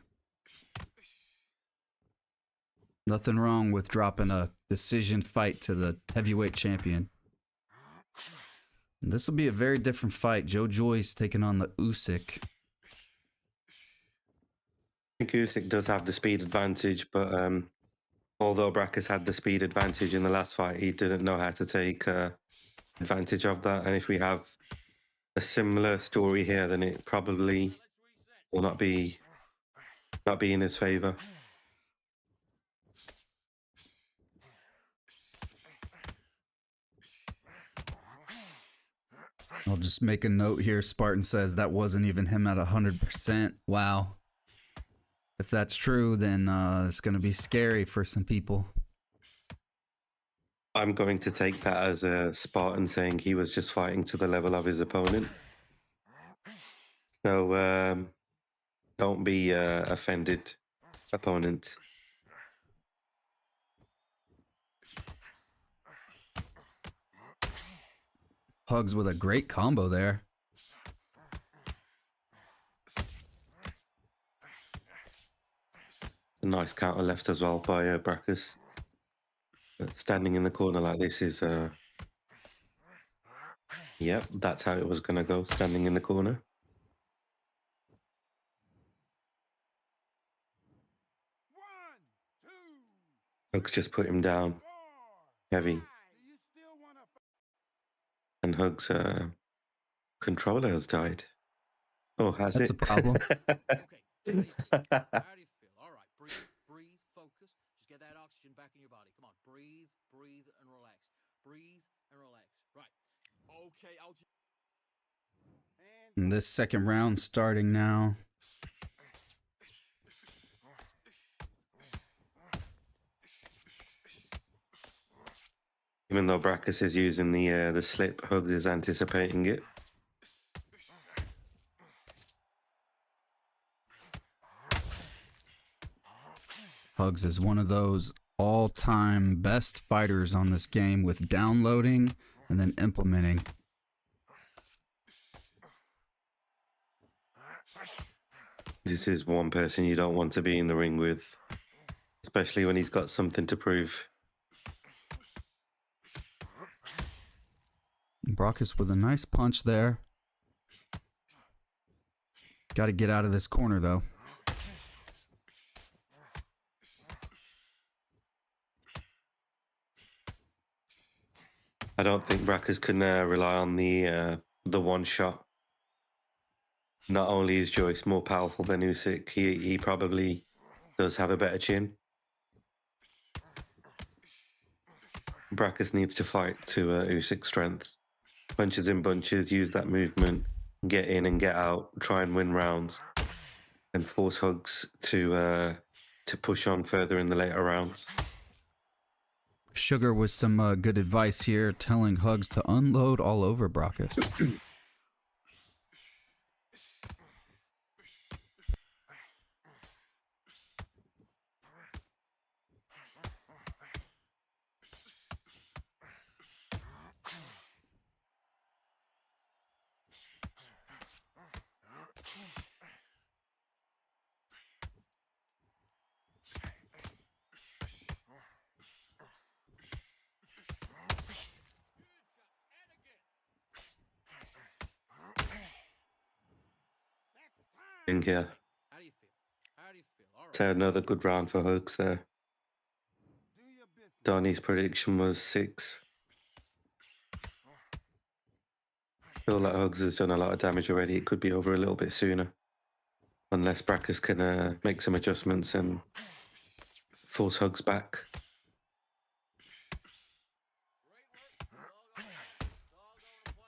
A: Nothing wrong with dropping a decision fight to the heavyweight champion. This will be a very different fight. Joe Joyce taking on the Usyk.
B: I think Usyk does have the speed advantage, but although BRAKUSS had the speed advantage in the last fight, he didn't know how to take advantage of that. And if we have a similar story here, then it probably will not be in his favor.
A: I'll just make a note here. Spartan says that wasn't even him at 100%. Wow. If that's true, then it's going to be scary for some people.
B: I'm going to take that as a Spartan saying he was just fighting to the level of his opponent. So don't be offended, opponent.
A: Hugs with a great combo there.
B: A nice counter left as well by BRAKUSS. But standing in the corner like this is, yep, that's how it was going to go, standing in the corner.
E: One, two,
B: Hugs just put him down,
E: 4,
B: heavy.
E: 5. Do you still want to
B: And Hugs' controller has died. Oh, has
A: That's
B: it?
A: a problem.
C: Okay, how do you feel? All right, breathe, focus. Just get that oxygen back in your body. Come on, breathe, and relax. Breathe and relax. Right. Okay, I'll just...
A: And this second round starting now.
B: Even though BRAKUSS is using the slip, Hugs is anticipating it.
A: Hugs is one of those all-time best fighters on this game with downloading and then implementing.
B: This is one person you don't want to be in the ring with, especially when he's got something to prove.
A: BRAKUSS with a nice punch there. Got to get out of this corner, though.
B: I don't think BRAKUSS can rely on the one shot. Not only is Joyce more powerful than Usyk, he probably does have a better chin. BRAKUSS needs to fight to Usyk's strength. Punches in bunches, use that movement, get in and get out, try and win rounds, and force Hugs to push on further in the later rounds.
A: Sugar with some good advice here, telling Hugs to unload all over BRAKUSS.
B: thing here.
C: How do you feel? How do you feel? All right.
B: So another good round for Hugs there.
E: Do your business.
B: Donnie's prediction was 6. Feel like Hugs has done a lot of damage already. It could be over a little bit sooner. Unless BRAKUSS can make some adjustments and force Hugs back.
C: Great work. It's all going to plan.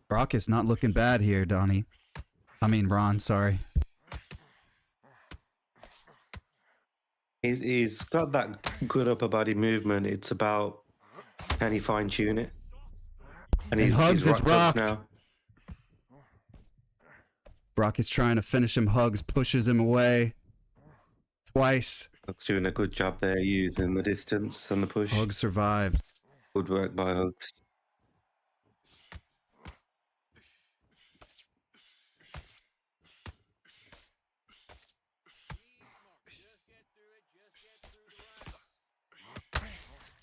A: BRAKUSS not looking bad here, Donnie. I mean, Ron, sorry.
B: He's got that good upper body movement. It's about, can he fine tune it?
A: And Hugs is rocked.
B: now.
A: BRAKUSS trying to finish him. Hugs pushes him away twice.
B: Hugs doing a good job there, using the distance and the push.
A: Hugs survives.
B: Good work by Hugs.
C: Just get through it. Just get through the round. Come on now. Get your together. Focus on what you got to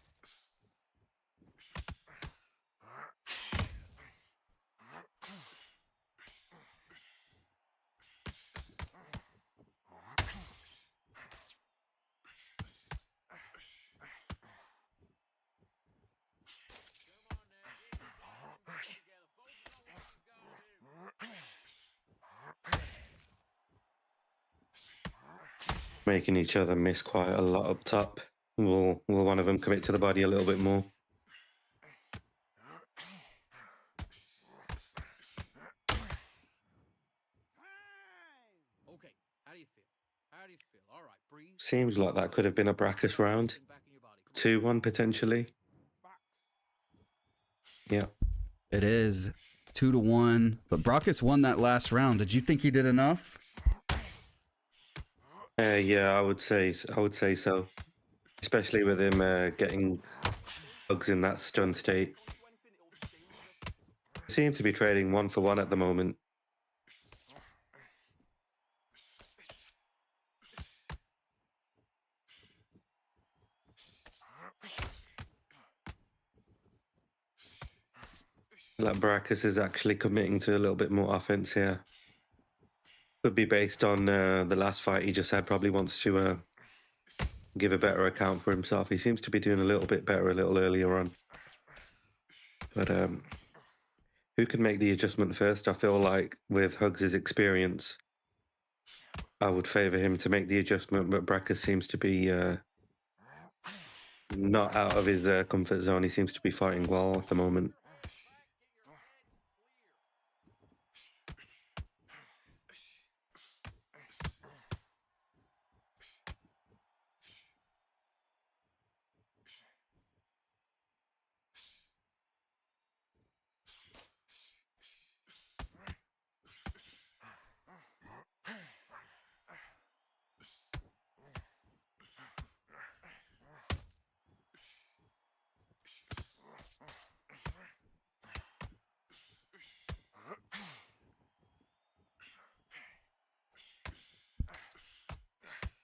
C: do.
B: Making each other miss quite a lot up top. Will one of them commit to the body a little bit more?
C: Okay. How do you feel? How do you feel? All right. Breathe.
B: Seems like that could have been a BRAKUSS round.
C: Back in your body. Come on.
B: 2-1 potentially.
E: Box.
B: Yeah.
A: It is 2-1, but BRAKUSS won that last round. Did you think he did enough?
B: Yeah, I would say so. Especially with him getting Hugs in that stun state. Seem to be trading 1-for-1 at the moment. Like BRAKUSS is actually committing to a little bit more offense here. Could be based on the last fight he just had. Probably wants to give a better account for himself. He seems to be doing a little bit better a little earlier on. But who can make the adjustment first? I feel like with Hugs' experience, I would favour him to make the adjustment, but BRAKUSS seems to be not out of his comfort zone. He seems to be fighting well at the moment.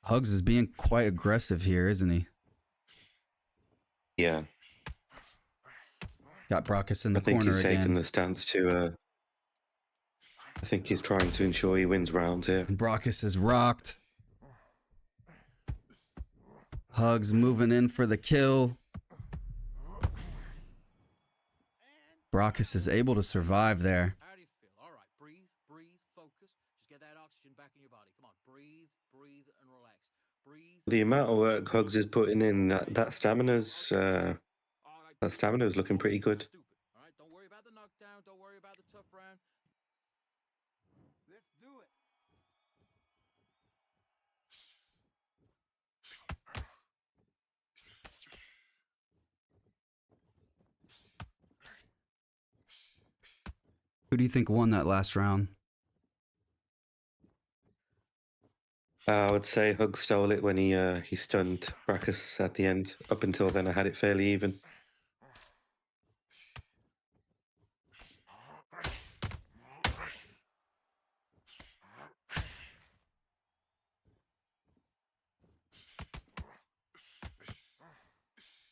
A: Hugs is being quite aggressive here, isn't he?
B: Yeah.
A: Got BRAKUSS in the
B: I think
A: corner
B: he's taking
A: again.
B: the stance to... I think he's trying to ensure he wins rounds here.
A: And BRAKUSS is rocked. Hugs moving in for the kill. BRAKUSS is able to survive there.
C: How do you feel? All right. Breathe. Breathe. Focus. Just get that oxygen back in your body. Come on. Breathe. Breathe and relax. Breathe.
B: The amount of work Hugs is putting in, that stamina's looking pretty good.
C: Stupid. All right. Don't worry about the knockdown. Don't worry about the tough round.
E: Let's do it.
A: Who do you think won that last round?
B: I would say Hug stole it when he stunned BRAKUSS at the end. Up until then, I had it fairly even.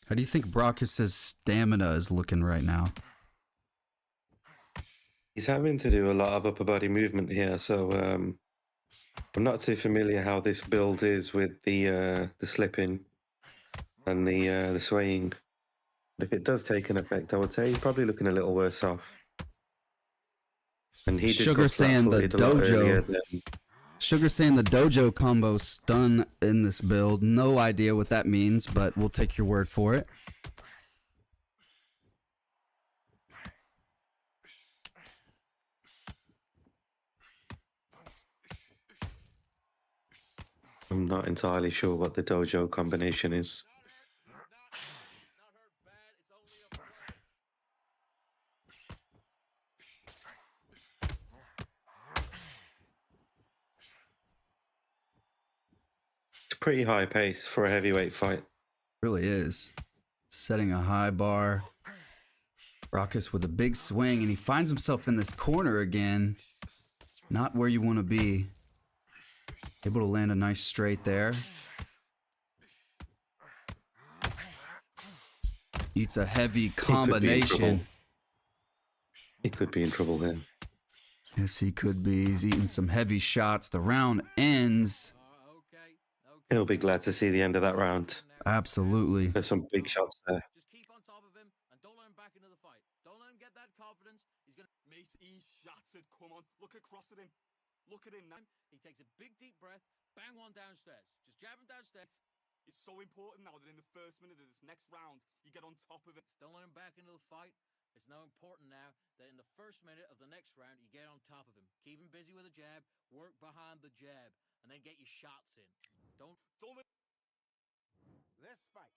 A: How do you think BRAKUSS's stamina is looking right now?
B: He's having to do a lot of upper body movement here, so I'm not too familiar how this build is with the slipping and the swaying. But if it does take an effect, I would say he's probably looking a little worse off. And he did
A: Sugar
B: go
A: saying the
B: flat-footed a lot earlier
A: dojo.
B: than-
A: Sugar saying the dojo combo stun in this build. No idea what that means, but we'll take your word for it.
B: I'm not entirely sure what the dojo combination is.
C: Not hurt bad. It's only a flash.
B: It's a pretty high pace for a heavyweight fight.
A: Really is. Setting a high bar. BRAKUSS with a big swing, and he finds himself in this corner again. Not where you want to be. Able to land a nice straight there. Eats a heavy combination.
B: He could be in trouble there.
A: Yes, he could be. He's eating some heavy shots. The round ends.
C: Okay.
B: He'll be glad to see the end of that round.
A: Absolutely.
B: There's some big shots there.
C: Just keep on top of him and don't let him back into the fight. Don't let him get that confidence. He's gonna.
E: Mate, he's shattered. Come on, look across at him. Look at him now.
C: He takes a big deep breath. Bang one downstairs. Just jab him downstairs.
E: It's so important now that in the first minute of this next round, you get on top of it.
C: Just don't let him back into the fight. It's now important now that in the first minute of the next round, you get on top of him. Keep him busy with a jab. Work behind the jab, and then get your shots in. Don't.
E: Let's fight.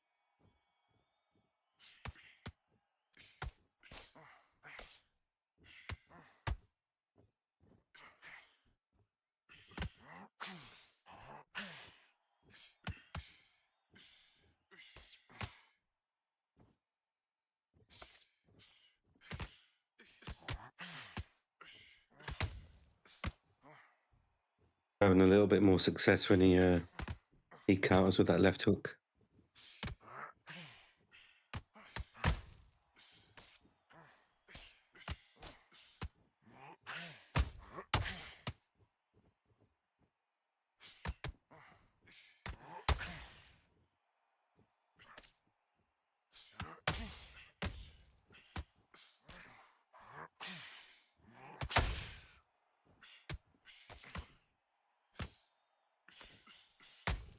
B: Having a little bit more success when he counters with that left hook.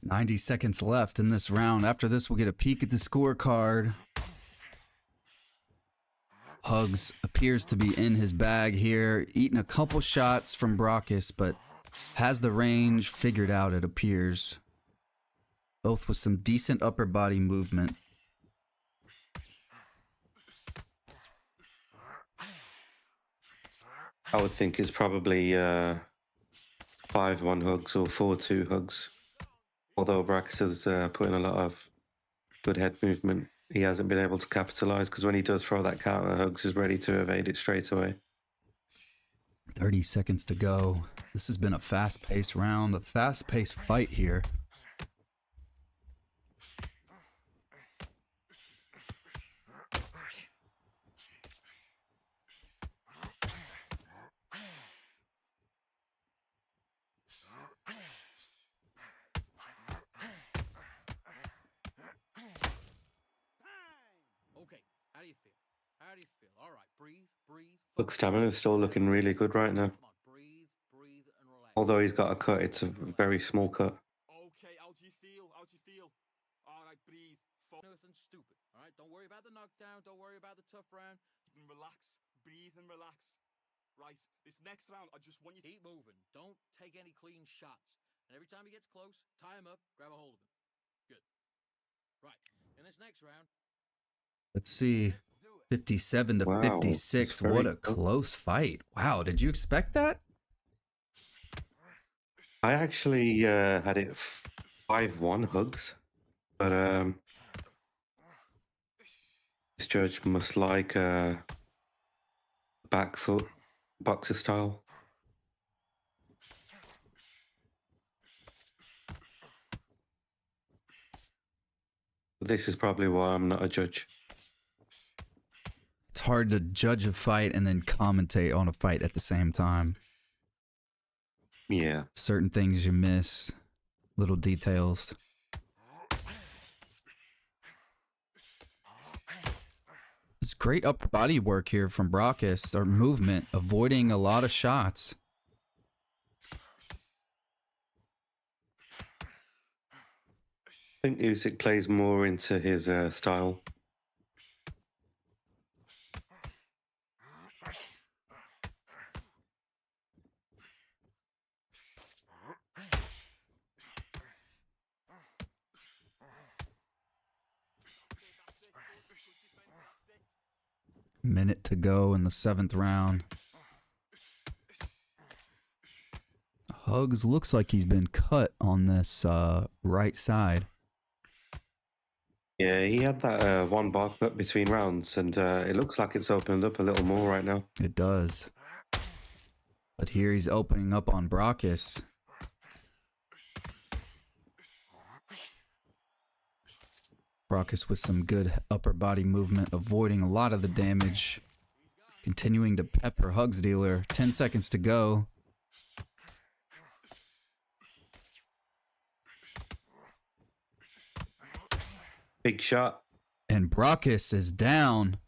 A: .90 seconds left in this round. After this, we'll get a peek at the scorecard. Hugs appears to be in his bag here, eating a couple shots from BRAKUSS, but has the range figured out, it appears. Both with some decent upper body movement.
B: I would think it's probably 5-1 hugs or 4-2 hugs. Although BRAKUSS is putting a lot of good head movement, he hasn't been able to capitalize because when he does throw that counter, Hugs is ready to evade it straight away.
A: 30 seconds to go. This has been a fast-paced round, a fast-paced fight here.
C: Okay. How do you feel? How do you feel? All right. Breathe. Breathe.
B: Hugs' stamina is still looking really good right now.
C: Come on. Breathe. Breathe and relax.
B: Although he's got a cut, it's a very small cut.
E: Okay, how do you feel? How do you feel? All right, breathe.
C: Nothing stupid. All right. Don't worry about the knockdown. Don't worry about the tough round.
E: And relax. Breathe and relax. Right, this next round, I just want you to...
C: Keep moving. Don't take any clean shots. And every time he gets close, tie him up, grab a hold of him. Good. Right. In this next round,
A: Let's see. 57 to
B: Wow,
A: 56.
B: that's very
A: What a
B: close.
A: close fight. Wow, did you expect that?
B: I actually had it 5-1 Hugs, but this judge must like back foot boxer style. This is probably why I'm not a judge.
A: It's hard to judge a fight and then commentate on a fight at the same time.
B: Yeah.
A: Certain things you miss, little details. It's great upper body work here from BRAKUSS, or movement, avoiding a lot of shots.
B: I think Usyk plays more into his style.
A: Minute to go in the 7th round. Hugs looks like he's been cut on this right side.
B: Yeah, he had that one bar cut between rounds, and it looks like it's opened up a little more right now.
A: It does. But here he's opening up on BRAKUSS. BRAKUSS with some good upper body movement, avoiding a lot of the damage. Continuing to pepper HUGSDEALER. 10 seconds to go.
B: Big shot.
A: And BRAKUSS is down.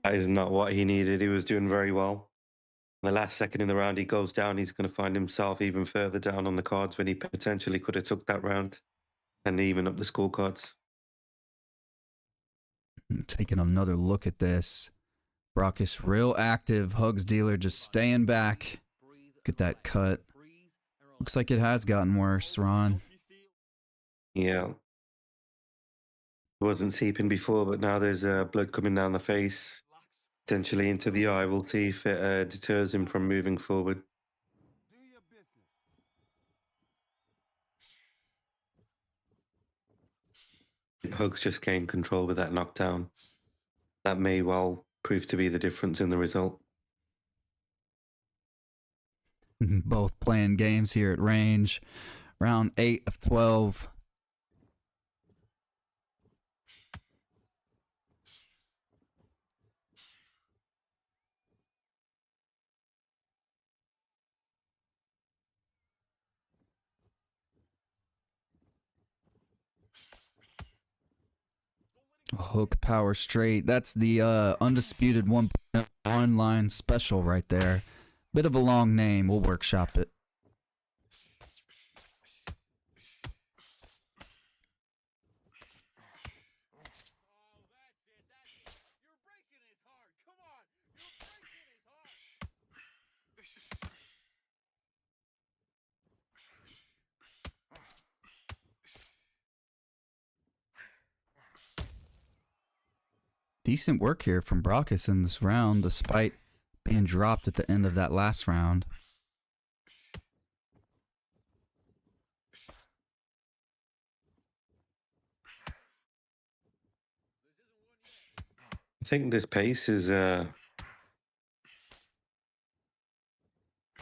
B: That is not what he needed. He was doing very well. The last second in the round, he goes down. He's going to find himself even further down on the cards when he potentially could have took that round and even up the scorecards.
A: Taking another look at this. BRAKUSS real active. HUGSDEALER just staying back. Get that cut. Looks like it has gotten worse, Ron.
B: Yeah. It wasn't seeping before, but now there's blood coming down the face, potentially into the eye. We'll see if it deters him from moving forward. Hugs just gained control with that knockdown. That may well prove to be the difference in the result.
A: Both playing games here at range. Round 8 of 12. Hook power straight. That's the Undisputed 1.1 line special right there. Bit of a long name. We'll workshop it. Decent work here from BRAKUSS in this round, despite being dropped at the end of that last round.
B: I think this pace is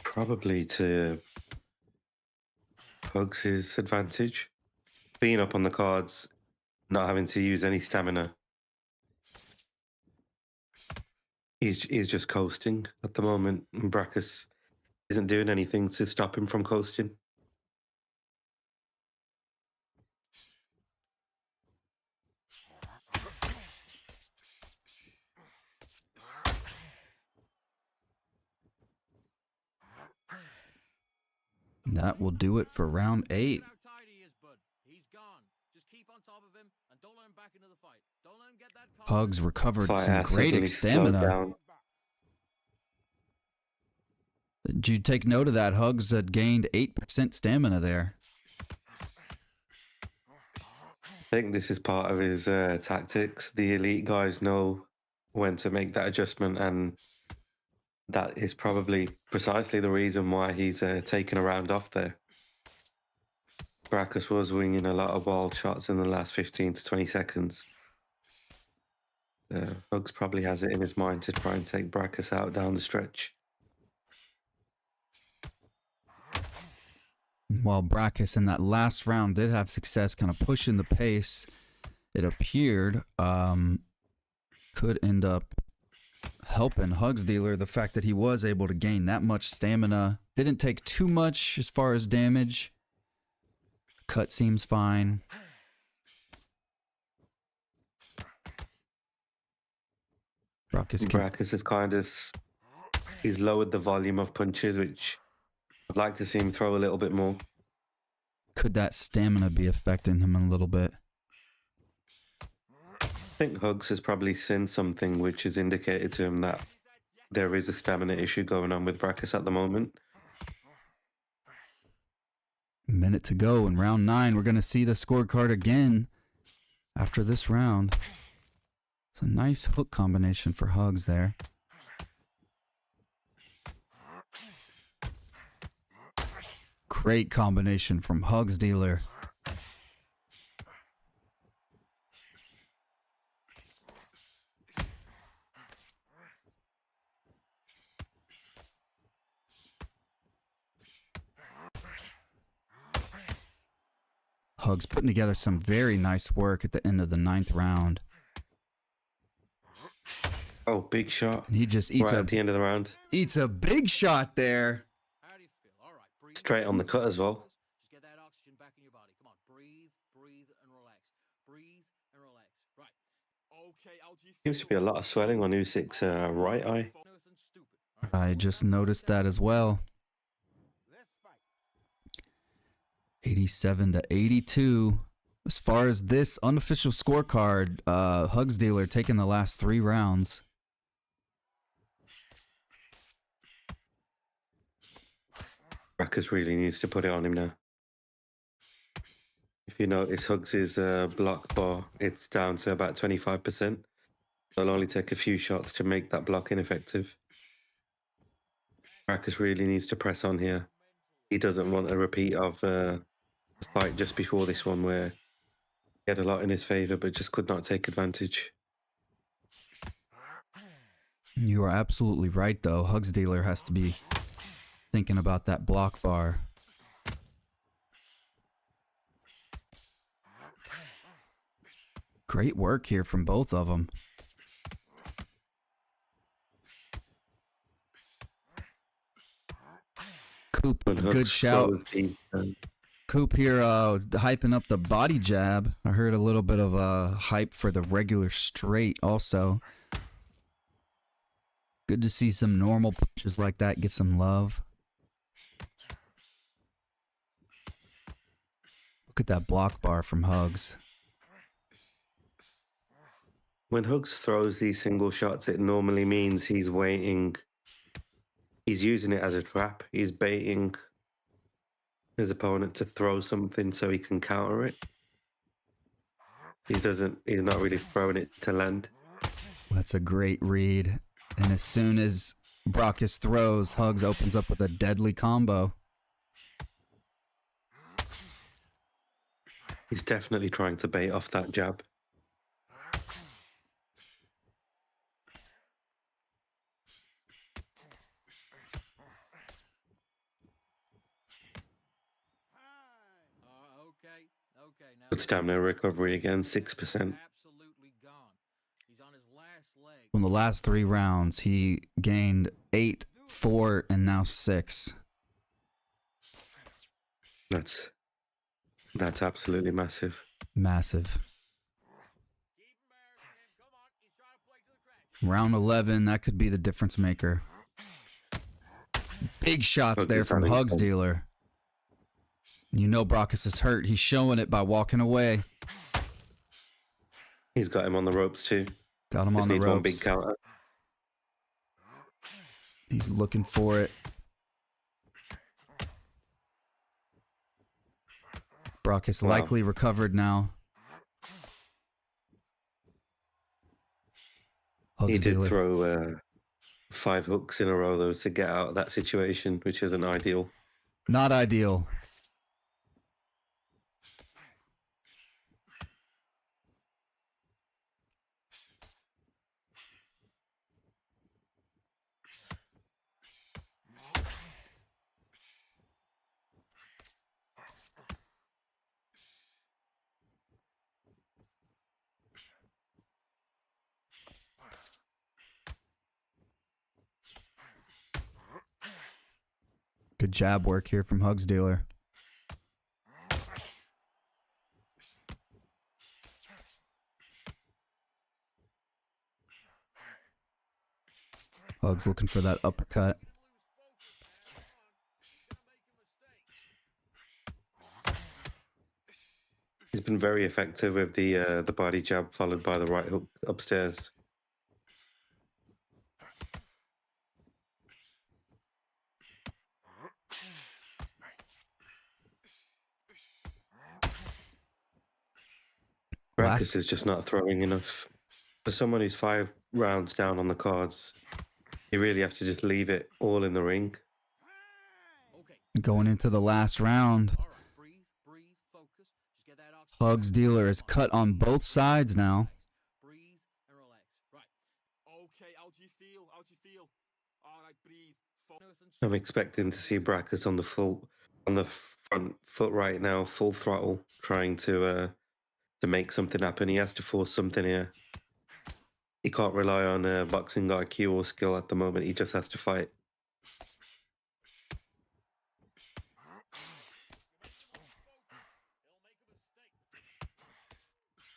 B: probably to Hugs' advantage. Being up on the cards, not having to use any stamina. He's just coasting at the moment, and BRAKUSS isn't doing anything to stop him from coasting.
A: That will do it for round 8. Hugs recovered
B: Fight
A: some
B: has
A: great
B: suddenly slowed
A: stamina.
B: down.
A: Did you take note of that? Hugs had gained 8% stamina there.
B: I think this is part of his tactics. The elite guys know when to make that adjustment and that is probably precisely the reason why he's taken a round off there. BRAKUSS was winging a lot of wild shots in the last 15 to 20 seconds. Hugs probably has it in his mind to try and take BRAKUSS out down the stretch.
A: While BRAKUSS in that last round did have success kind of pushing the pace, it appeared could end up helping HUGSDEALER. The fact that he was able to gain that much stamina, didn't take too much as far as damage. Cut seems fine.
B: BRAKUSS is kind of, he's lowered the volume of punches, which I'd like to see him throw a little bit more.
A: Could that stamina be affecting him a little bit?
B: I think Hugs has probably seen something which has indicated to him that there is a stamina issue going on with BRAKUSS at the moment.
A: A minute to go in round 9. We're going to see the scorecard again after this round. It's a nice hook combination for Hugs there. Great combination from HUGSDEALER. Hugs putting together some very nice work at the end of the 9th round.
B: Oh, big shot.
A: And he just eats
B: right at the end of the round.
A: Eats a big shot there.
C: How do you feel? All right, breathe.
B: Straight on the cut as well.
C: Just get that oxygen back in your body. Come on, breathe, breathe, and relax. Breathe and relax. Right.
E: Okay, how do you
B: Seems to be a lot of swelling on Usyk's right eye.
C: Nothing stupid. All right.
A: I just noticed that as well. 87 to 82. As far as this unofficial scorecard, HUGSDEALER taking the last 3 rounds.
B: BRAKUSS really needs to put it on him now. If you notice Hugs' block bar, it's down to about 25%. They'll only take a few shots to make that block ineffective. BRAKUSS really needs to press on here. He doesn't want a repeat of the fight just before this one where he had a lot in his favor but just could not take advantage.
A: You are absolutely right, though. HUGSDEALER has to be thinking about that block bar. Great work here from both of them. Coop, good shout. Coop here hyping up the body jab. I heard a little bit of hype for the regular straight also. Good to see some normal punches like that get some love. Look at that block bar from Hugs.
B: When Hugs throws these single shots, it normally means he's waiting. He's using it as a trap. He's baiting his opponent to throw something so he can counter it. He's not really throwing it to land.
A: That's a great read. And as soon as BRAKUSS throws, Hugs opens up with a deadly combo.
B: He's definitely trying to bait off that jab.
C: Okay. Now
B: Good stamina recovery again, 6%.
C: absolutely gone. He's on his last leg.
A: In the last 3 rounds, he gained 8, 4, and now 6.
B: That's absolutely massive.
A: Massive. Round 11, that could be the difference maker. Big shots there from HUGSDEALER. You know BRAKUSS is hurt. He's showing it by walking away.
B: He's got him on the ropes too.
A: Got him on
B: Just
A: the
B: need
A: ropes.
B: one big counter.
A: He's looking for it. BRAKUSS likely recovered now.
B: He did
A: HUGSDEALER.
B: throw 5 hooks in a row though to get out of that situation, which isn't ideal.
A: Not ideal. Good jab work here from HUGSDEALER. Hugs looking for that uppercut.
B: He's been very effective with the body jab followed by the right hook upstairs. BRAKUSS is just not throwing enough. For someone who's 5 rounds down on the cards, you really have to just leave it all in the ring.
A: Going into the last round.
C: All right, breathe, focus. Just get that oxygen.
A: HUGSDEALER is cut on both sides now.
C: Breathe and relax. Right.
E: Okay, how do you feel? How do you feel? All right, breathe.
B: I'm expecting to see BRAKUSS on the front foot right now, full throttle, trying to make something happen. He has to force something here. He can't rely on boxing IQ or skill at the moment. He just has to fight.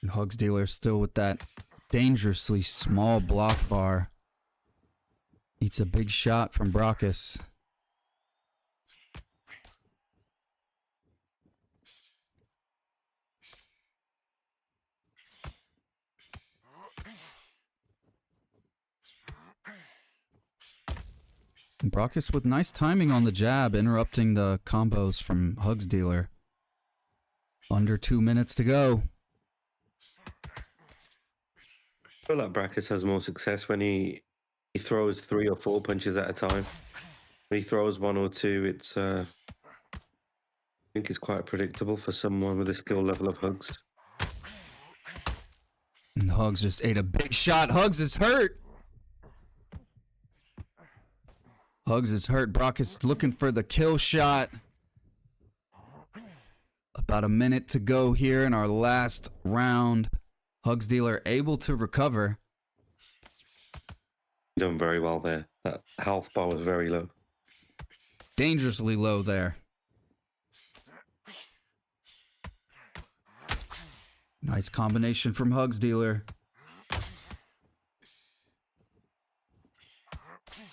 A: And HUGSDEALER still with that dangerously small block bar. Eats a big shot from BRAKUSS. BRAKUSS with nice timing on the jab, interrupting the combos from HUGSDEALER. Under 2 minutes to go.
B: I feel like BRAKUSS has more success when he throws 3 or 4 punches at a time. When he throws 1 or 2, it's I think it's quite predictable for someone with the skill level of Hugs.
A: And Hugs just ate a big shot. Hugs is hurt. Hugs is hurt. BRAKUSS looking for the kill shot. About a minute to go here in our last round. HUGSDEALER able to recover.
B: Done very well there. That health bar was very low.
A: Dangerously low there. Nice combination from HUGSDEALER.
C: Take a knee.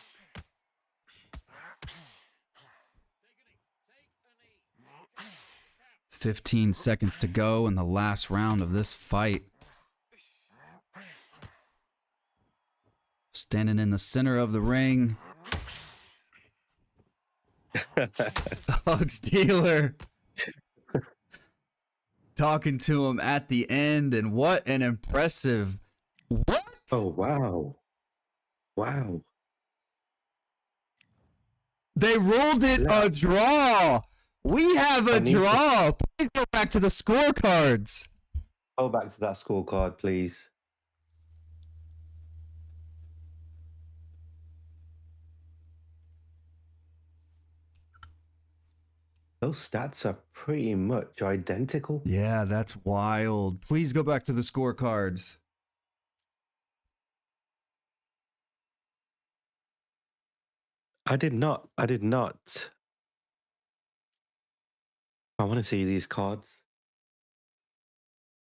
A: 15 seconds to go in the last round of this fight. Standing in the center of the ring. HUGSDEALER talking to him at the end, and what an impressive... What?
B: Oh, wow. Wow.
A: They ruled it a draw. We have a draw. Please go back to the scorecards.
B: Go back to that scorecard, please. Those stats are pretty much identical.
A: Yeah, that's wild. Please go back to the scorecards.
B: I did not. I want to see these cards.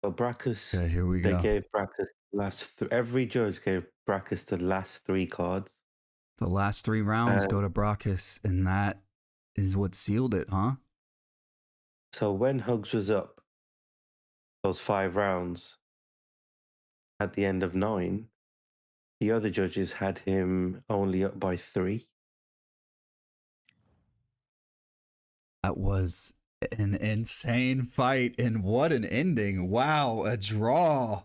B: So BRAKUSS,
A: Okay, here we
B: they
A: go.
B: gave BRAKUSS every judge gave BRAKUSS the last 3 cards.
A: The last 3 rounds go to BRAKUSS, and that is what sealed it, huh?
B: So when Hugs was up those 5 rounds at the end of 9, the other judges had him only up by 3.
A: That was an insane fight, and what an ending. Wow, a draw.